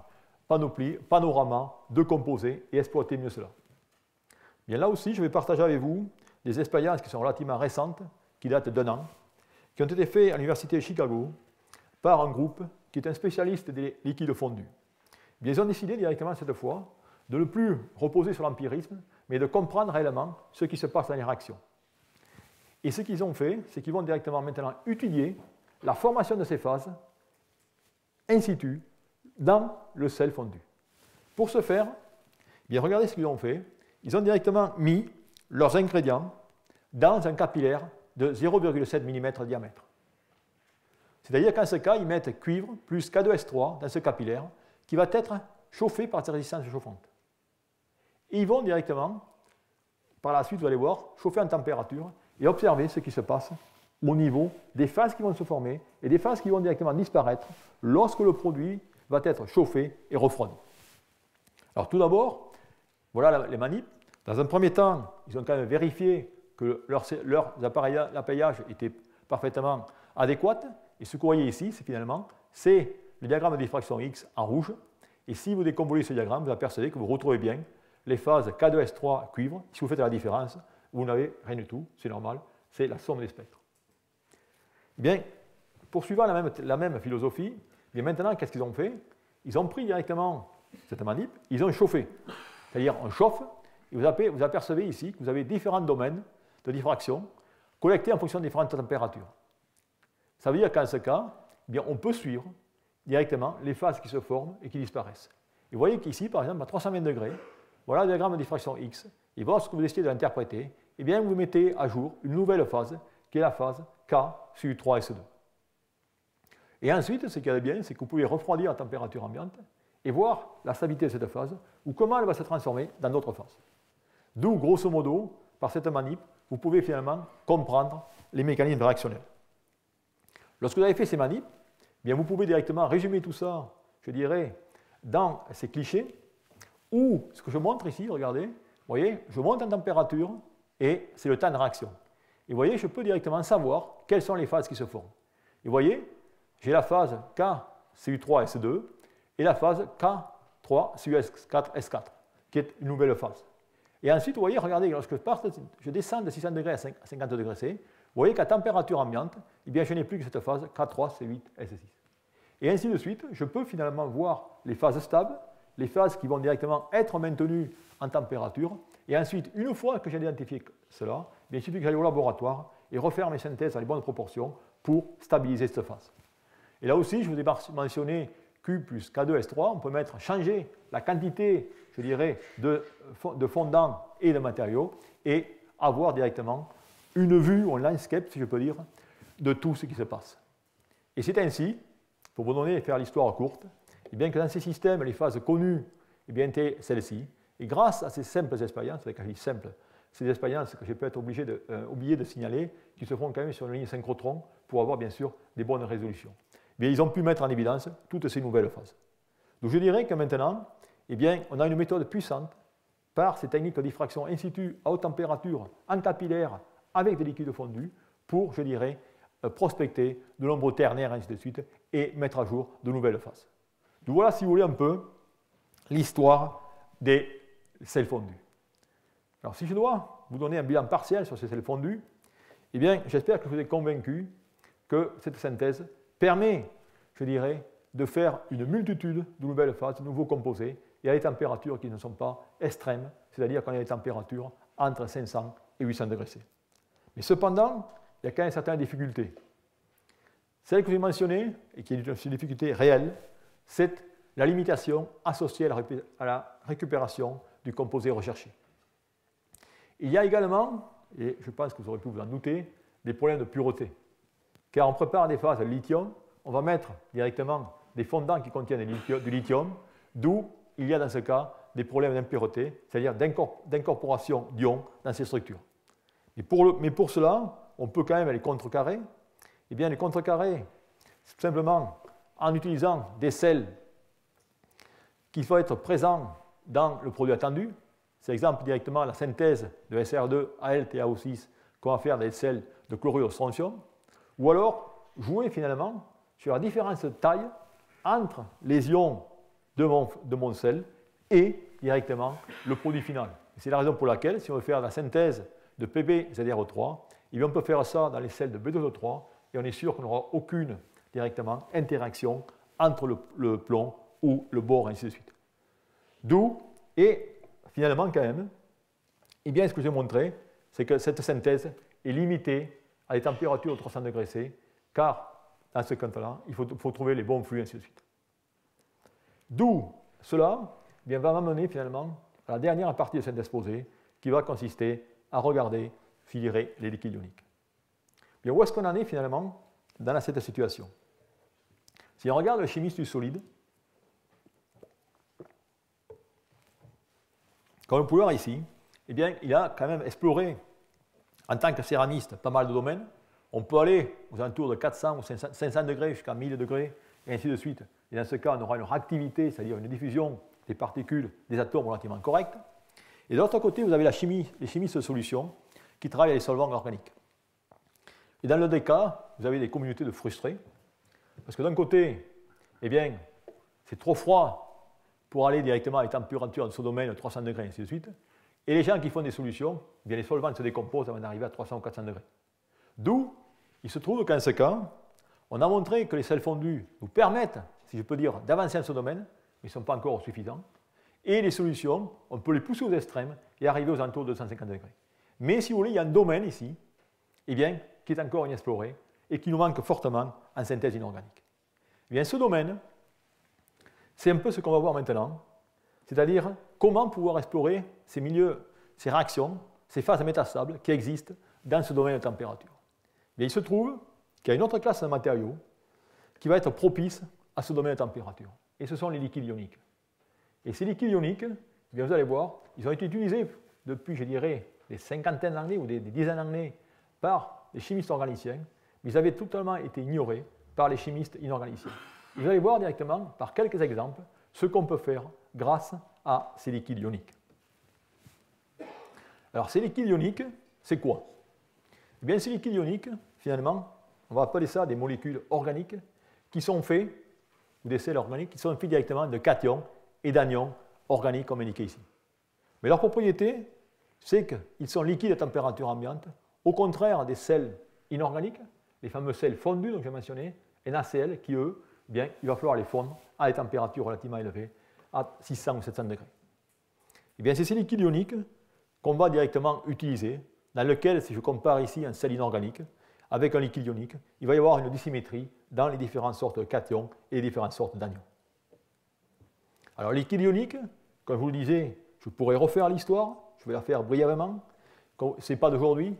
panoplie, panorama de composés et exploiter mieux cela. Bien, là aussi, je vais partager avec vous des expériences qui sont relativement récentes, qui datent d'1 an, qui ont été faites à l'Université de Chicago par un groupe qui est un spécialiste des liquides fondus. Bien, ils ont décidé directement cette fois de ne plus reposer sur l'empirisme, mais de comprendre réellement ce qui se passe dans les réactions. Et ce qu'ils ont fait, c'est qu'ils vont directement maintenant étudier la formation de ces phases in situ dans le sel fondu. Pour ce faire, bien, regardez ce qu'ils ont fait. Ils ont directement mis leurs ingrédients dans un capillaire de 0,7 mm de diamètre. C'est-à-dire qu'en ce cas, ils mettent cuivre plus K2S3 dans ce capillaire qui va être chauffé par cette résistance chauffante. Et ils vont directement, par la suite, vous allez voir, chauffer en température et observer ce qui se passe au niveau des phases qui vont se former et des phases qui vont directement disparaître lorsque le produit va être chauffé et refroidi. Alors tout d'abord, voilà les manips. Dans un premier temps, ils ont quand même vérifié que leur appareillage était parfaitement adéquat. Et ce que vous voyez ici, c'est finalement, c'est le diagramme de diffraction X en rouge. Et si vous décomposez ce diagramme, vous apercevez que vous retrouvez bien les phases K2S3 cuivre. Si vous faites la différence, vous n'avez rien du tout, c'est normal, c'est la somme des spectres. Bien, poursuivant la même philosophie, bien maintenant, qu'est-ce qu'ils ont fait? Ils ont pris directement cette manip, ils ont chauffé. C'est-à-dire, on chauffe, et vous apercevez ici que vous avez différents domaines de diffraction collectés en fonction de différentes températures. Ça veut dire qu'en ce cas, eh bien, on peut suivre directement les phases qui se forment et qui disparaissent. Et vous voyez qu'ici, par exemple, à 320 degrés, voilà le diagramme de diffraction X, et lorsque vous décidez de l'interpréter, eh bien, vous mettez à jour une nouvelle phase, qui est la phase K sur U3SE2. Et ensuite, ce qui est bien, c'est que vous pouvez refroidir à température ambiante et voir la stabilité de cette phase ou comment elle va se transformer dans d'autres phases. D'où, grosso modo, par cette manip, vous pouvez finalement comprendre les mécanismes réactionnels. Lorsque vous avez fait ces manips, bien, vous pouvez directement résumer tout ça, je dirais, dans ces clichés, où ce que je montre ici, regardez, vous voyez, je monte en température et c'est le temps de réaction. Et vous voyez, je peux directement savoir quelles sont les phases qui se forment. Et vous voyez, j'ai la phase K CU3S2 et la phase K3 CU4S4, qui est une nouvelle phase. Et ensuite, vous voyez, regardez, lorsque je descends de 600 degrés à 50 degrés C, vous voyez qu'à température ambiante, eh bien, je n'ai plus que cette phase K3 C8S6. Et ainsi de suite, je peux finalement voir les phases stables, les phases qui vont directement être maintenues en température. Et ensuite, une fois que j'ai identifié cela, bien, il suffit que j'aille au laboratoire et refaire mes synthèses dans les bonnes proportions pour stabiliser cette phase. Et là aussi, je vous ai mentionné Q plus K2S3. On peut changer la quantité, je dirais, de fondants et de matériaux et avoir directement une vue, un landscape, si je peux dire, de tout ce qui se passe. Et c'est ainsi, pour vous donner et faire l'histoire courte, et bien que dans ces systèmes, les phases connues, eh bien, étaient celles-ci. Et grâce à ces simples expériences, avec un simple, ces expériences que j'ai peut-être oublié de signaler, qui se font quand même sur une ligne synchrotron pour avoir bien sûr des bonnes résolutions. Mais ils ont pu mettre en évidence toutes ces nouvelles phases. Donc je dirais que maintenant, eh bien, on a une méthode puissante par ces techniques de diffraction in situ à haute température, en capillaire, avec des liquides fondus, pour, je dirais, prospecter de nombreux ternaires, ainsi de suite, et mettre à jour de nouvelles phases. Donc voilà, si vous voulez, un peu l'histoire des sels fondus. Alors si je dois vous donner un bilan partiel sur ces sels fondus, eh bien, j'espère que je vous ai convaincu que cette synthèse permet, je dirais, de faire une multitude de nouvelles phases, de nouveaux composés, et à des températures qui ne sont pas extrêmes, c'est-à-dire qu'on a des températures entre 500 et 800 degrés C. Mais cependant, il y a quand même certaines difficultés. Celle que j'ai mentionnée, et qui est une difficulté réelle, c'est la limitation associée à la récupération du composé recherché. Il y a également, et je pense que vous aurez pu vous en douter, des problèmes de pureté. Car on prépare des phases à lithium, on va mettre directement des fondants qui contiennent du lithium, d'où il y a dans ce cas des problèmes d'impureté, c'est-à-dire d'incorporation d'ions dans ces structures. Mais pour cela, on peut quand même les contrecarrer. Eh bien, les contrecarrer, c'est tout simplement en utilisant des sels qui vont être présents dans le produit attendu. C'est exemple directement la synthèse de SR2 AlTaO6 qu'on va faire des sels de chlorure de strontium. Ou alors jouer finalement sur la différence de taille entre les ions de mon sel et directement le produit final. C'est la raison pour laquelle, si on veut faire la synthèse de PbZrO3, on peut faire ça dans les sels de B2O3 et on est sûr qu'on n'aura aucune directement interaction entre le plomb ou le bore, ainsi de suite. D'où, et finalement quand même, ce que j'ai montré, c'est que cette synthèse est limitée à des températures de 300 degrés C, car dans ce cas-là, il faut trouver les bons flux, ainsi de suite. D'où cela va m'amener finalement à la dernière partie de cet exposé, qui va consister à regarder figurer les liquides ioniques. Bien, où est-ce qu'on en est finalement dans cette situation? Si on regarde le chimiste du solide, comme vous pouvez voir ici, il a quand même exploré, en tant que céramiste, pas mal de domaines. On peut aller aux alentours de 400 ou 500 degrés jusqu'à 1000 degrés, et ainsi de suite. Et dans ce cas, on aura une réactivité, c'est-à-dire une diffusion des particules, des atomes relativement correcte. Et de l'autre côté, vous avez les chimistes de solution qui travaillent avec les solvants organiques. Et dans le deux cas, vous avez des communautés de frustrés, parce que d'un côté, c'est trop froid pour aller directement à des températures de ce domaine de 300 degrés, et ainsi de suite. Et les gens qui font des solutions, les solvants se décomposent avant d'arriver à 300 ou 400 degrés. D'où, il se trouve qu'en ce cas, on a montré que les sels fondus nous permettent, si je peux dire, d'avancer dans ce domaine, mais ils ne sont pas encore suffisants. Et les solutions, on peut les pousser aux extrêmes et arriver aux alentours de 250 degrés. Mais si vous voulez, il y a un domaine ici, qui est encore inexploré et qui nous manque fortement en synthèse inorganique. Ce domaine, c'est un peu ce qu'on va voir maintenant, c'est-à-dire comment pouvoir explorer ces milieux, ces réactions, ces phases métastables qui existent dans ce domaine de température. Il se trouve qu'il y a une autre classe de matériaux qui va être propice à ce domaine de température. Et ce sont les liquides ioniques. Et ces liquides ioniques, vous allez voir, ils ont été utilisés depuis, je dirais, des cinquantaines d'années ou des dizaines d'années par les chimistes organiciens, mais ils avaient totalement été ignorés par les chimistes inorganiciens. Vous allez voir directement, par quelques exemples, ce qu'on peut faire grâce à ces liquides ioniques. Alors, ces liquides ioniques, c'est quoi? Ces liquides ioniques, finalement, on va appeler ça des molécules organiques qui sont faits, ou des sels organiques, qui sont faits directement de cations et d'anions organiques, comme indiqué ici. Mais leur propriété, c'est qu'ils sont liquides à température ambiante, au contraire des sels inorganiques, les fameux sels fondus dont j'ai mentionné, NaCl, qui eux, il va falloir les fondre à des températures relativement élevées, à 600 ou 700 degrés. C'est ces liquides ioniques qu'on va directement utiliser, dans lequel, si je compare ici un sel inorganique avec un liquide ionique, il va y avoir une dissymétrie dans les différentes sortes de cations et les différentes sortes d'anions. Alors, le liquide ionique, comme je vous le disais, je pourrais refaire l'histoire, je vais la faire brièvement. Ce n'est pas d'aujourd'hui,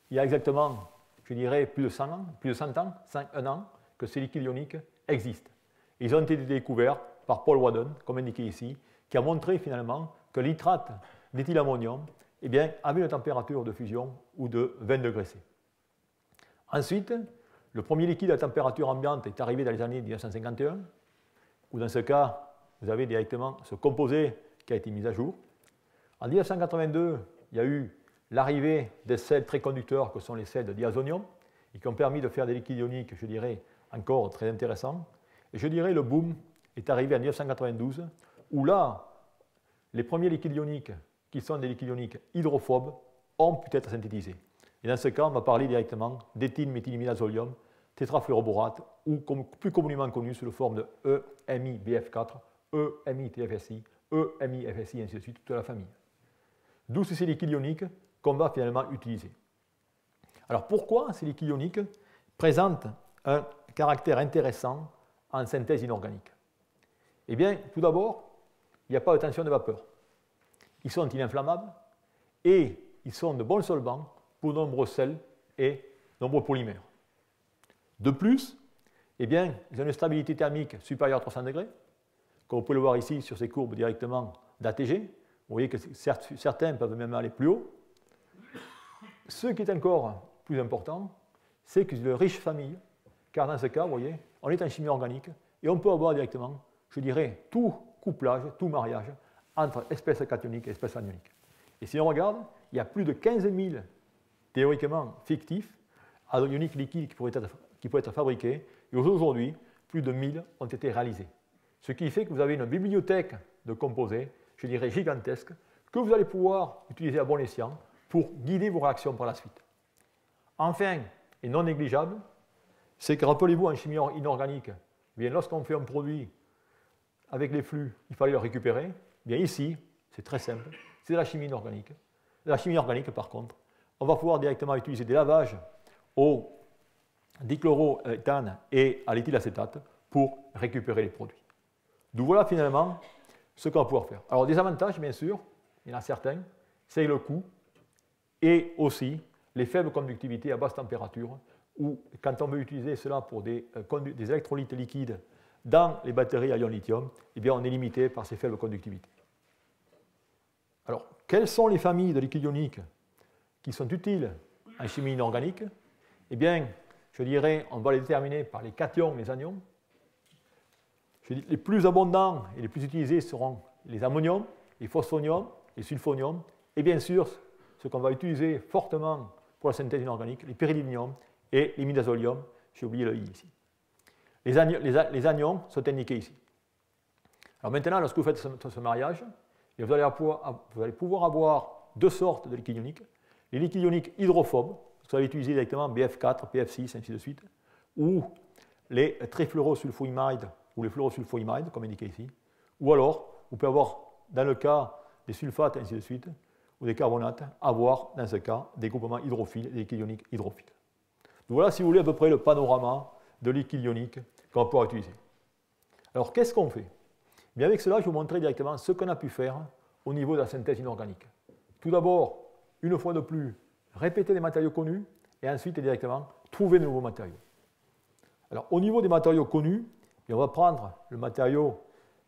il y a exactement, je dirais, plus de 100 ans, 101 ans, que ces liquides ioniques existent. Ils ont été découverts par Paul Wadden, comme indiqué ici, qui a montré finalement que le nitrate d'éthylammonium avait une température de fusion ou de 20 degrés C. Ensuite, le premier liquide à température ambiante est arrivé dans les années 1951, où dans ce cas, vous avez directement ce composé qui a été mis à jour. En 1982, il y a eu l'arrivée des sels très conducteurs que sont les sels de diazonium, et qui ont permis de faire des liquides ioniques, je dirais, encore très intéressants. Et je dirais le boom est arrivé en 1992, où là, les premiers liquides ioniques, qui sont des liquides ioniques hydrophobes, ont pu être synthétisés. Et dans ce cas, on va parler directement d'éthylméthylimidazolium, tétrafluoroborate, ou plus communément connu sous la forme de EMIBF4, EMITFSI, EMIFSI, ainsi de suite, toute la famille. D'où ces liquides ioniques qu'on va finalement utiliser. Alors pourquoi ces liquides ioniques présentent un caractère intéressant en synthèse inorganique? Tout d'abord, il n'y a pas de tension de vapeur. Ils sont ininflammables et ils sont de bons solvants pour de nombreux sels et de nombreux polymères. De plus, ils ont une stabilité thermique supérieure à 300 degrés, comme vous pouvez le voir ici sur ces courbes directement d'ATG. Vous voyez que certains peuvent même aller plus haut. Ce qui est encore plus important, c'est que c'est de riches familles, car dans ce cas, vous voyez, on est en chimie organique et on peut avoir directement, je dirais, tout couplage, tout mariage entre espèces cationiques et espèces anioniques. Et si on regarde, il y a plus de 15 000 théoriquement fictifs azotes ioniques liquides qui pourraient être fabriqués, et aujourd'hui, plus de 1000 ont été réalisés. Ce qui fait que vous avez une bibliothèque de composés, je dirais gigantesque, que vous allez pouvoir utiliser à bon escient pour guider vos réactions par la suite. Enfin, et non négligeable, c'est que, rappelez-vous, en chimie inorganique, lorsqu'on fait un produit avec les flux, il fallait le récupérer. Bien ici, c'est très simple, c'est de la chimie inorganique. De la chimie organique, par contre, on va pouvoir directement utiliser des lavages au dichloroéthane et à l'éthylacétate pour récupérer les produits. D'où voilà finalement ce qu'on va pouvoir faire. Alors des avantages, bien sûr, il y en a certains, c'est le coût et aussi les faibles conductivités à basse température, ou quand on veut utiliser cela pour des électrolytes liquides dans les batteries à ion lithium, eh bien on est limité par ces faibles conductivités. Alors, quelles sont les familles de liquides ioniques qui sont utiles en chimie inorganique? Eh bien, je dirais, on va les déterminer par les cations, les anions. Les plus abondants et les plus utilisés seront les ammoniums, les phosphoniums, les sulfoniums, et bien sûr, ce qu'on va utiliser fortement pour la synthèse inorganique, les pyridiniums et les midazoliums. J'ai oublié le I ici. Les anions sont indiqués ici. Alors maintenant, lorsque vous faites ce mariage, vous allez pouvoir avoir deux sortes de liquides ioniques. Les liquides ioniques hydrophobes, vous allez utiliser directement BF4, PF6, ainsi de suite, ou les trifluorosulfoimides ou les fluorosulfoimides, comme indiqué ici, ou alors, vous pouvez avoir, dans le cas des sulfates, ainsi de suite, ou des carbonates, avoir, dans ce cas, des groupements hydrophiles, des liquides ioniques hydrophiles. Donc voilà, si vous voulez, à peu près le panorama de liquides ioniques qu'on va pouvoir utiliser. Alors, qu'est-ce qu'on fait? Bien, avec cela, je vais vous montrer directement ce qu'on a pu faire au niveau de la synthèse inorganique. Tout d'abord, une fois de plus, répéter les matériaux connus et ensuite, directement, trouver de nouveaux matériaux. Alors, au niveau des matériaux connus, on va prendre le matériau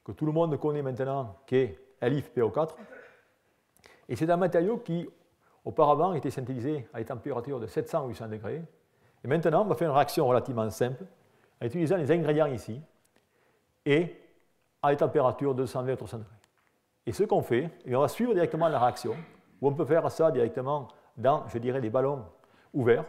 que tout le monde connaît maintenant, qui est LiFePO4. Et c'est un matériau qui, auparavant, était synthétisé à des températures de 700 à 800 degrés. Et maintenant, on va faire une réaction relativement simple, en utilisant les ingrédients ici, et à des températures de 220 à 300 degrés. Et ce qu'on fait, et on va suivre directement la réaction, où on peut faire ça directement dans, je dirais, des ballons ouverts,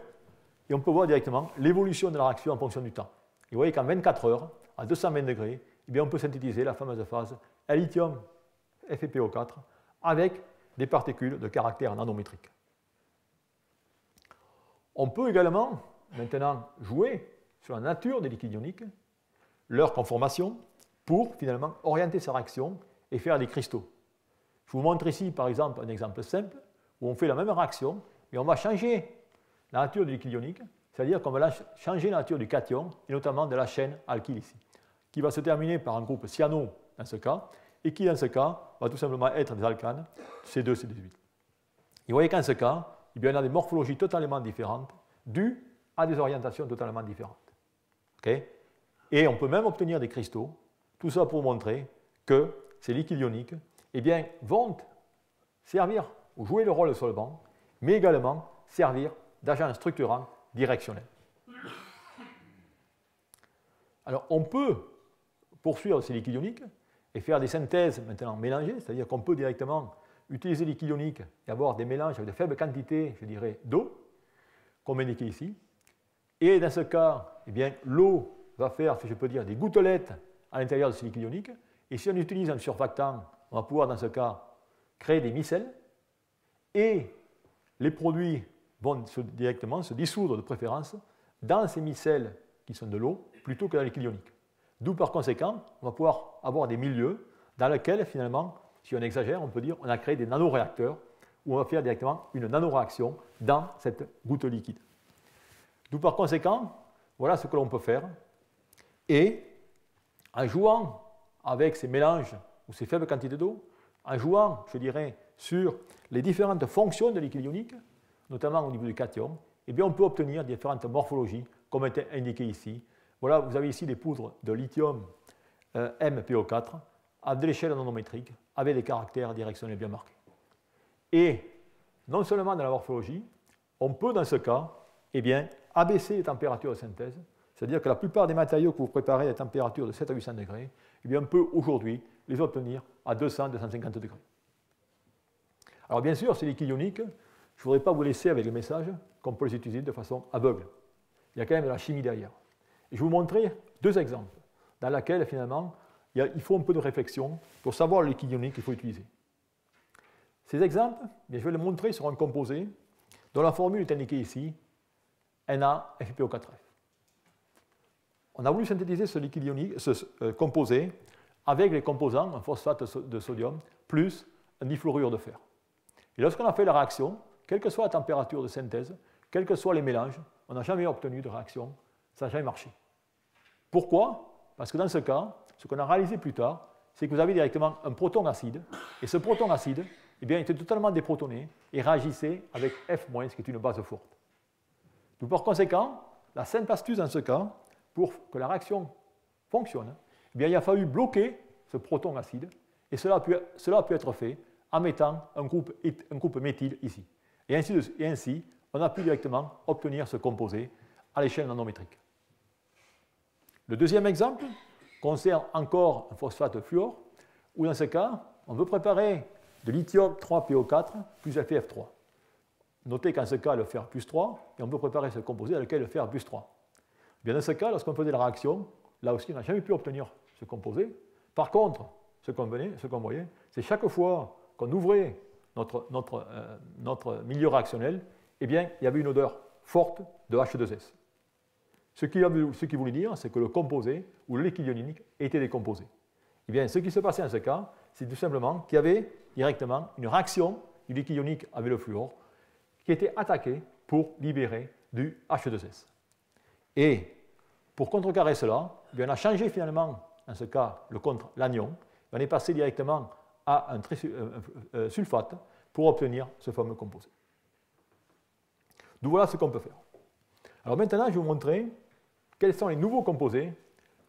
et on peut voir directement l'évolution de la réaction en fonction du temps. Et vous voyez qu'en 24 heures, à 220 degrés, eh bien, on peut synthétiser la fameuse phase lithium FePO4 avec des particules de caractère nanométrique. On peut également maintenant jouer sur la nature des liquides ioniques, leur conformation, pour finalement orienter sa réaction et faire des cristaux. Je vous montre ici par exemple un exemple simple où on fait la même réaction, mais on va changer la nature du liquide ionique, c'est-à-dire qu'on va changer la nature du cation et notamment de la chaîne alkyle ici, qui va se terminer par un groupe cyano dans ce cas, et qui dans ce cas va tout simplement être des alcanes, C2, C18. Et vous voyez qu'en ce cas, eh bien, on a des morphologies totalement différentes, dues à des orientations totalement différentes. Okay? Et on peut même obtenir des cristaux, tout ça pour montrer que ces liquides ioniques eh bien, vont servir ou jouer le rôle de solvant, mais également servir d'agent structurant directionnel. Alors, on peut poursuivre ces liquides ioniques et faire des synthèses maintenant mélangées, c'est-à-dire qu'on peut directement utiliser les liquides ioniques et avoir des mélanges avec de faibles quantités, je dirais, d'eau, comme indiqué ici. Et dans ce cas, eh bien, l'eau va faire, si je peux dire, des gouttelettes à l'intérieur de ces liquides ioniques. Et si on utilise un surfactant, on va pouvoir, dans ce cas, créer des micelles. Et les produits vont directement se dissoudre de préférence dans ces micelles qui sont de l'eau plutôt que dans les liquides ioniques. D'où, par conséquent, on va pouvoir avoir des milieux dans lesquels, finalement, si on exagère, on peut dire qu'on a créé des nanoréacteurs où on va faire directement une nanoréaction dans cette goutte liquide. D'où, par conséquent, voilà ce que l'on peut faire. Et en jouant avec ces mélanges ou ces faibles quantités d'eau, en jouant, je dirais, sur les différentes fonctions de liquide ionique, notamment au niveau du cation, eh bien, on peut obtenir différentes morphologies, comme est indiqué ici. Voilà, vous avez ici des poudres de lithium MPO4 à de l'échelle nanométrique, avec des caractères directionnels bien marqués. Et non seulement dans la morphologie, on peut dans ce cas eh bien, abaisser les températures de synthèse, c'est-à-dire que la plupart des matériaux que vous préparez à des températures de 7 à 800 degrés, eh bien, on peut aujourd'hui les obtenir à 200-250 degrés. Alors bien sûr, ces liquides ioniques, je ne voudrais pas vous laisser avec le message qu'on peut les utiliser de façon aveugle. Il y a quand même de la chimie derrière. Et je vais vous montrer deux exemples dans lesquels finalement il faut un peu de réflexion pour savoir le liquide ionique qu'il faut utiliser. Ces exemples, je vais les montrer sur un composé dont la formule est indiquée ici, NaFePO4F. On a voulu synthétiser ce liquide ionique, ce composé avec les composants, un phosphate de sodium, plus un difluorure de fer. Et lorsqu'on a fait la réaction, quelle que soit la température de synthèse, quels que soient les mélanges, on n'a jamais obtenu de réaction, ça n'a jamais marché. Pourquoi? Parce que dans ce cas, ce qu'on a réalisé plus tard, c'est que vous avez directement un proton acide, et ce proton acide, eh bien, était totalement déprotoné et réagissait avec F-, qui est une base forte. Donc, par conséquent, la simple astuce dans ce cas, pour que la réaction fonctionne, eh bien, il a fallu bloquer ce proton acide, et cela a pu être fait en mettant un groupe méthyle ici. Et ainsi, on a pu directement obtenir ce composé à l'échelle nanométrique. Le deuxième exemple concerne encore un phosphate fluor, où dans ce cas, on veut préparer de lithium 3PO4 plus FeF3. Notez qu'en ce cas, le fer plus 3, et on veut préparer ce composé dans lequel le fer plus 3. Bien dans ce cas, lorsqu'on faisait la réaction, là aussi, on n'a jamais pu obtenir ce composé. Par contre, ce qu'on voyait, c'est chaque fois qu'on ouvrait notre milieu réactionnel, eh bien, il y avait une odeur forte de H2S. Ce qui voulait dire, c'est que le composé ou le liquide ionique était décomposé. Eh bien, ce qui se passait dans ce cas, c'est tout simplement qu'il y avait directement une réaction du liquide ionique avec le fluor qui était attaquée pour libérer du H2S. Et pour contrecarrer cela, eh bien, on a changé finalement, dans ce cas, le contre l'anion. On est passé directement à un sulfate pour obtenir ce fameux composé. Donc voilà ce qu'on peut faire. Alors maintenant, je vais vous montrer quels sont les nouveaux composés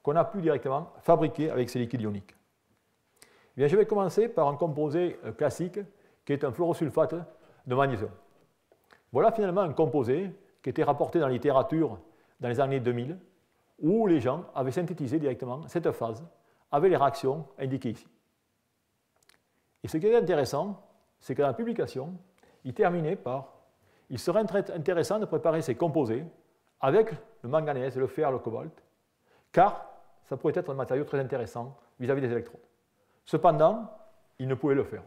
qu'on a pu directement fabriquer avec ces liquides ioniques. Eh bien, je vais commencer par un composé classique qui est un fluorosulfate de magnésium. Voilà finalement un composé qui était rapporté dans la littérature dans les années 2000 où les gens avaient synthétisé directement cette phase avec les réactions indiquées ici. Et ce qui est intéressant, c'est que dans la publication, il terminait par « Il serait très intéressant de préparer ces composés avec le manganèse, le fer, le cobalt, car ça pourrait être un matériau très intéressant vis-à-vis des électrodes. » Cependant, il ne pouvait le faire.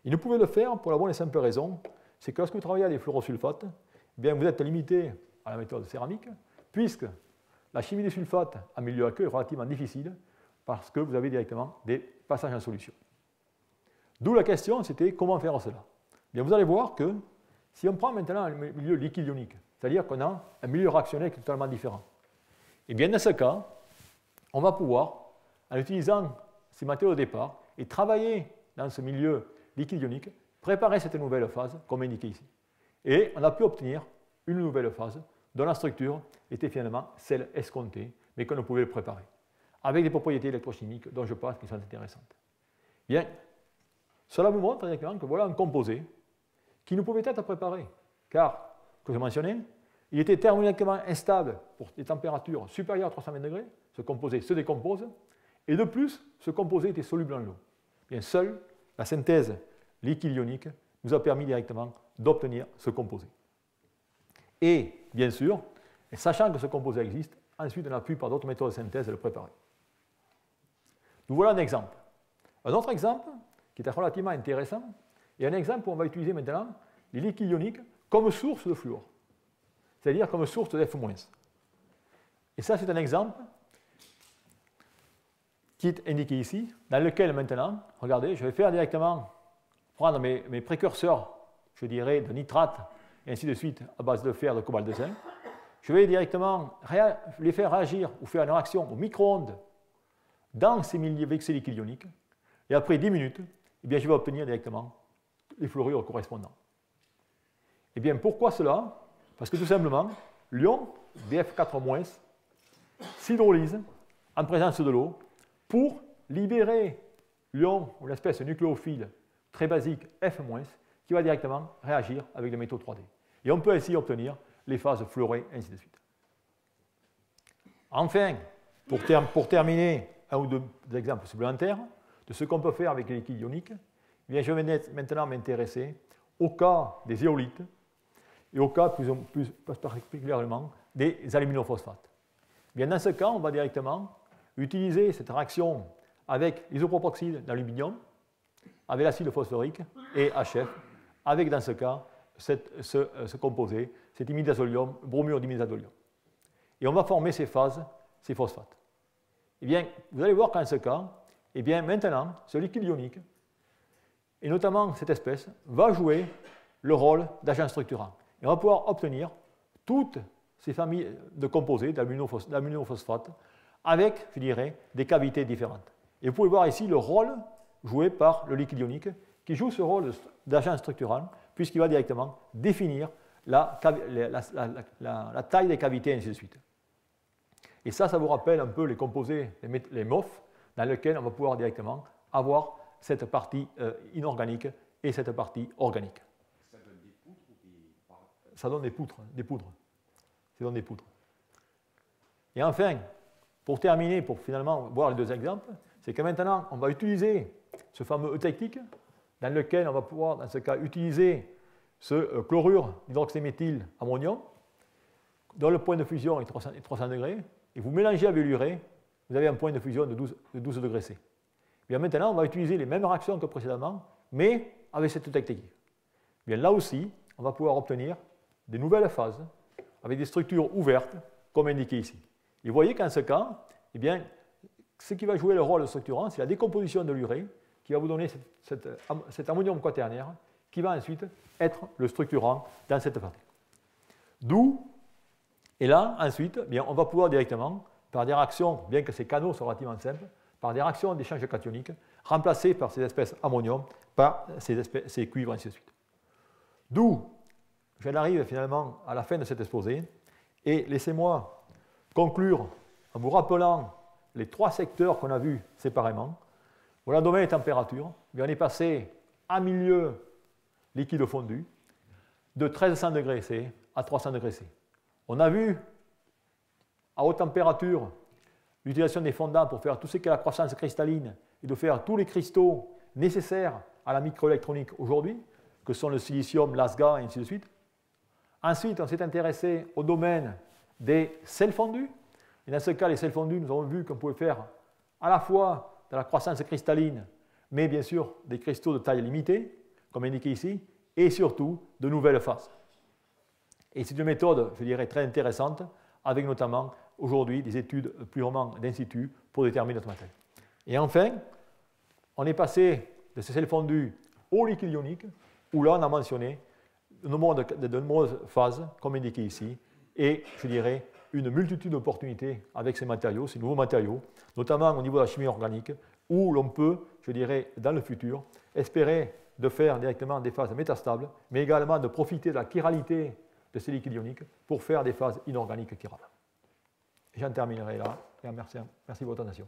Il ne pouvait le faire pour la bonne et simple raison, c'est que lorsque vous travaillez à des fluorosulfates, eh bien, vous êtes limité à la méthode céramique, puisque la chimie des sulfates en milieu aqueux est relativement difficile, parce que vous avez directement des passages en solution. D'où la question, c'était comment faire cela. Bien, vous allez voir que si on prend maintenant un milieu liquide ionique, c'est-à-dire qu'on a un milieu réactionnel qui est totalement différent, et bien dans ce cas, on va pouvoir, en utilisant ces matériaux de départ et travailler dans ce milieu liquide ionique, préparer cette nouvelle phase, comme indiqué ici. Et on a pu obtenir une nouvelle phase dont la structure était finalement celle escomptée, mais qu'on ne pouvait préparer, avec des propriétés électrochimiques dont je pense qui sont intéressantes. Bien, cela vous montre directement que voilà un composé qui ne pouvait être préparé, car, comme je mentionnais, il était thermodynamiquement instable pour des températures supérieures à 320 degrés, ce composé se décompose, et de plus, ce composé était soluble en l'eau. Bien, seule la synthèse liquide ionique nous a permis directement d'obtenir ce composé. Et, bien sûr, sachant que ce composé existe, ensuite on a pu, par d'autres méthodes de synthèse, le préparer. Nous voilà un exemple. Un autre exemple, qui est relativement intéressant, et un exemple où on va utiliser maintenant les liquides ioniques comme source de fluor, c'est-à-dire comme source de F-. Et ça, c'est un exemple qui est indiqué ici, dans lequel maintenant, regardez, je vais faire directement prendre mes précurseurs, je dirais, de nitrate, et ainsi de suite, à base de fer, de cobalt, de zinc. Je vais directement les faire réagir ou faire une réaction au micro-ondes dans ces milieux avec ces liquides ioniques, et après 10 minutes, eh bien, je vais obtenir directement les fluorures correspondants. Et bien, pourquoi cela? Parce que tout simplement, l'ion BF4- s'hydrolyse en présence de l'eau pour libérer l'ion ou l'espèce nucléophile très basique F-, qui va directement réagir avec les métaux 3D. Et on peut ainsi obtenir les phases fluorées, ainsi de suite. Enfin, pour terminer, un ou deux exemples supplémentaires de ce qu'on peut faire avec les liquides ioniques, eh bien, je vais maintenant m'intéresser au cas des éolites et au cas plus particulièrement des aluminophosphates. Bien, dans ce cas, on va directement utiliser cette réaction avec l'isopropoxyde d'aluminium, avec l'acide phosphorique et HF, avec dans ce cas ce composé, cet imidazolium, bromure d'imidazolium. Et on va former ces phases, ces phosphates. Eh bien, vous allez voir qu'en ce cas, eh bien, maintenant, ce liquide ionique, et notamment cette espèce, va jouer le rôle d'agent structurant. Et on va pouvoir obtenir toutes ces familles de composés d'aminophosphates avec, je dirais, des cavités différentes. Et vous pouvez voir ici le rôle joué par le liquide ionique qui joue ce rôle d'agent structurant puisqu'il va directement définir la taille des cavités et ainsi de suite. Et ça vous rappelle un peu les composés, les MOF, dans lesquels on va pouvoir directement avoir cette partie inorganique et cette partie organique. Ça donne des poutres ou des... Ça donne des poudres. Ça donne des poudres. Et enfin, pour terminer, pour finalement voir les deux exemples, c'est que maintenant, on va utiliser ce fameux eutectique dans lequel on va pouvoir, dans ce cas, utiliser ce chlorure d'hydroxyméthyle ammonium, dont le point de fusion est 300 degrés, et vous mélangez avec l'urée, vous avez un point de fusion de 12 degrés C. Bien maintenant, on va utiliser les mêmes réactions que précédemment, mais avec cette technique. Bien là aussi, on va pouvoir obtenir des nouvelles phases avec des structures ouvertes, comme indiqué ici. Et vous voyez qu'en ce cas, eh bien, ce qui va jouer le rôle structurant, c'est la décomposition de l'urée qui va vous donner cet ammonium quaternaire qui va ensuite être le structurant dans cette partie. D'où, et là, ensuite, bien, on va pouvoir directement, par des réactions, bien que ces canaux soient relativement simples, par des réactions d'échange cationique, remplacer par ces espèces ammonium par ces cuivres, ainsi de suite. D'où, j'en arrive finalement à la fin de cet exposé, et laissez-moi conclure en vous rappelant les trois secteurs qu'on a vus séparément. Voilà, domaine et température. On est passé à milieu liquide fondu de 1300 degrés C à 300 degrés C. On a vu à haute température l'utilisation des fondants pour faire tout ce qu'est la croissance cristalline et de faire tous les cristaux nécessaires à la microélectronique aujourd'hui, que sont le silicium, l'ASGA et ainsi de suite. Ensuite, on s'est intéressé au domaine des sels fondus. Et dans ce cas, les sels fondus, nous avons vu qu'on pouvait faire à la fois de la croissance cristalline, mais bien sûr des cristaux de taille limitée, comme indiqué ici, et surtout de nouvelles phases. Et c'est une méthode, je dirais, très intéressante, avec notamment aujourd'hui des études purement d'in situ pour déterminer notre matériel. Et enfin, on est passé de ces sels fondus au liquide ionique, où là on a mentionné de nombreuses phases, comme indiqué ici, et je dirais une multitude d'opportunités avec ces matériaux, ces nouveaux matériaux, notamment au niveau de la chimie organique, où l'on peut, je dirais, dans le futur, espérer de faire directement des phases métastables, mais également de profiter de la chiralité de ces liquides ioniques pour faire des phases inorganiques chirales. J'en terminerai là, et merci de votre attention.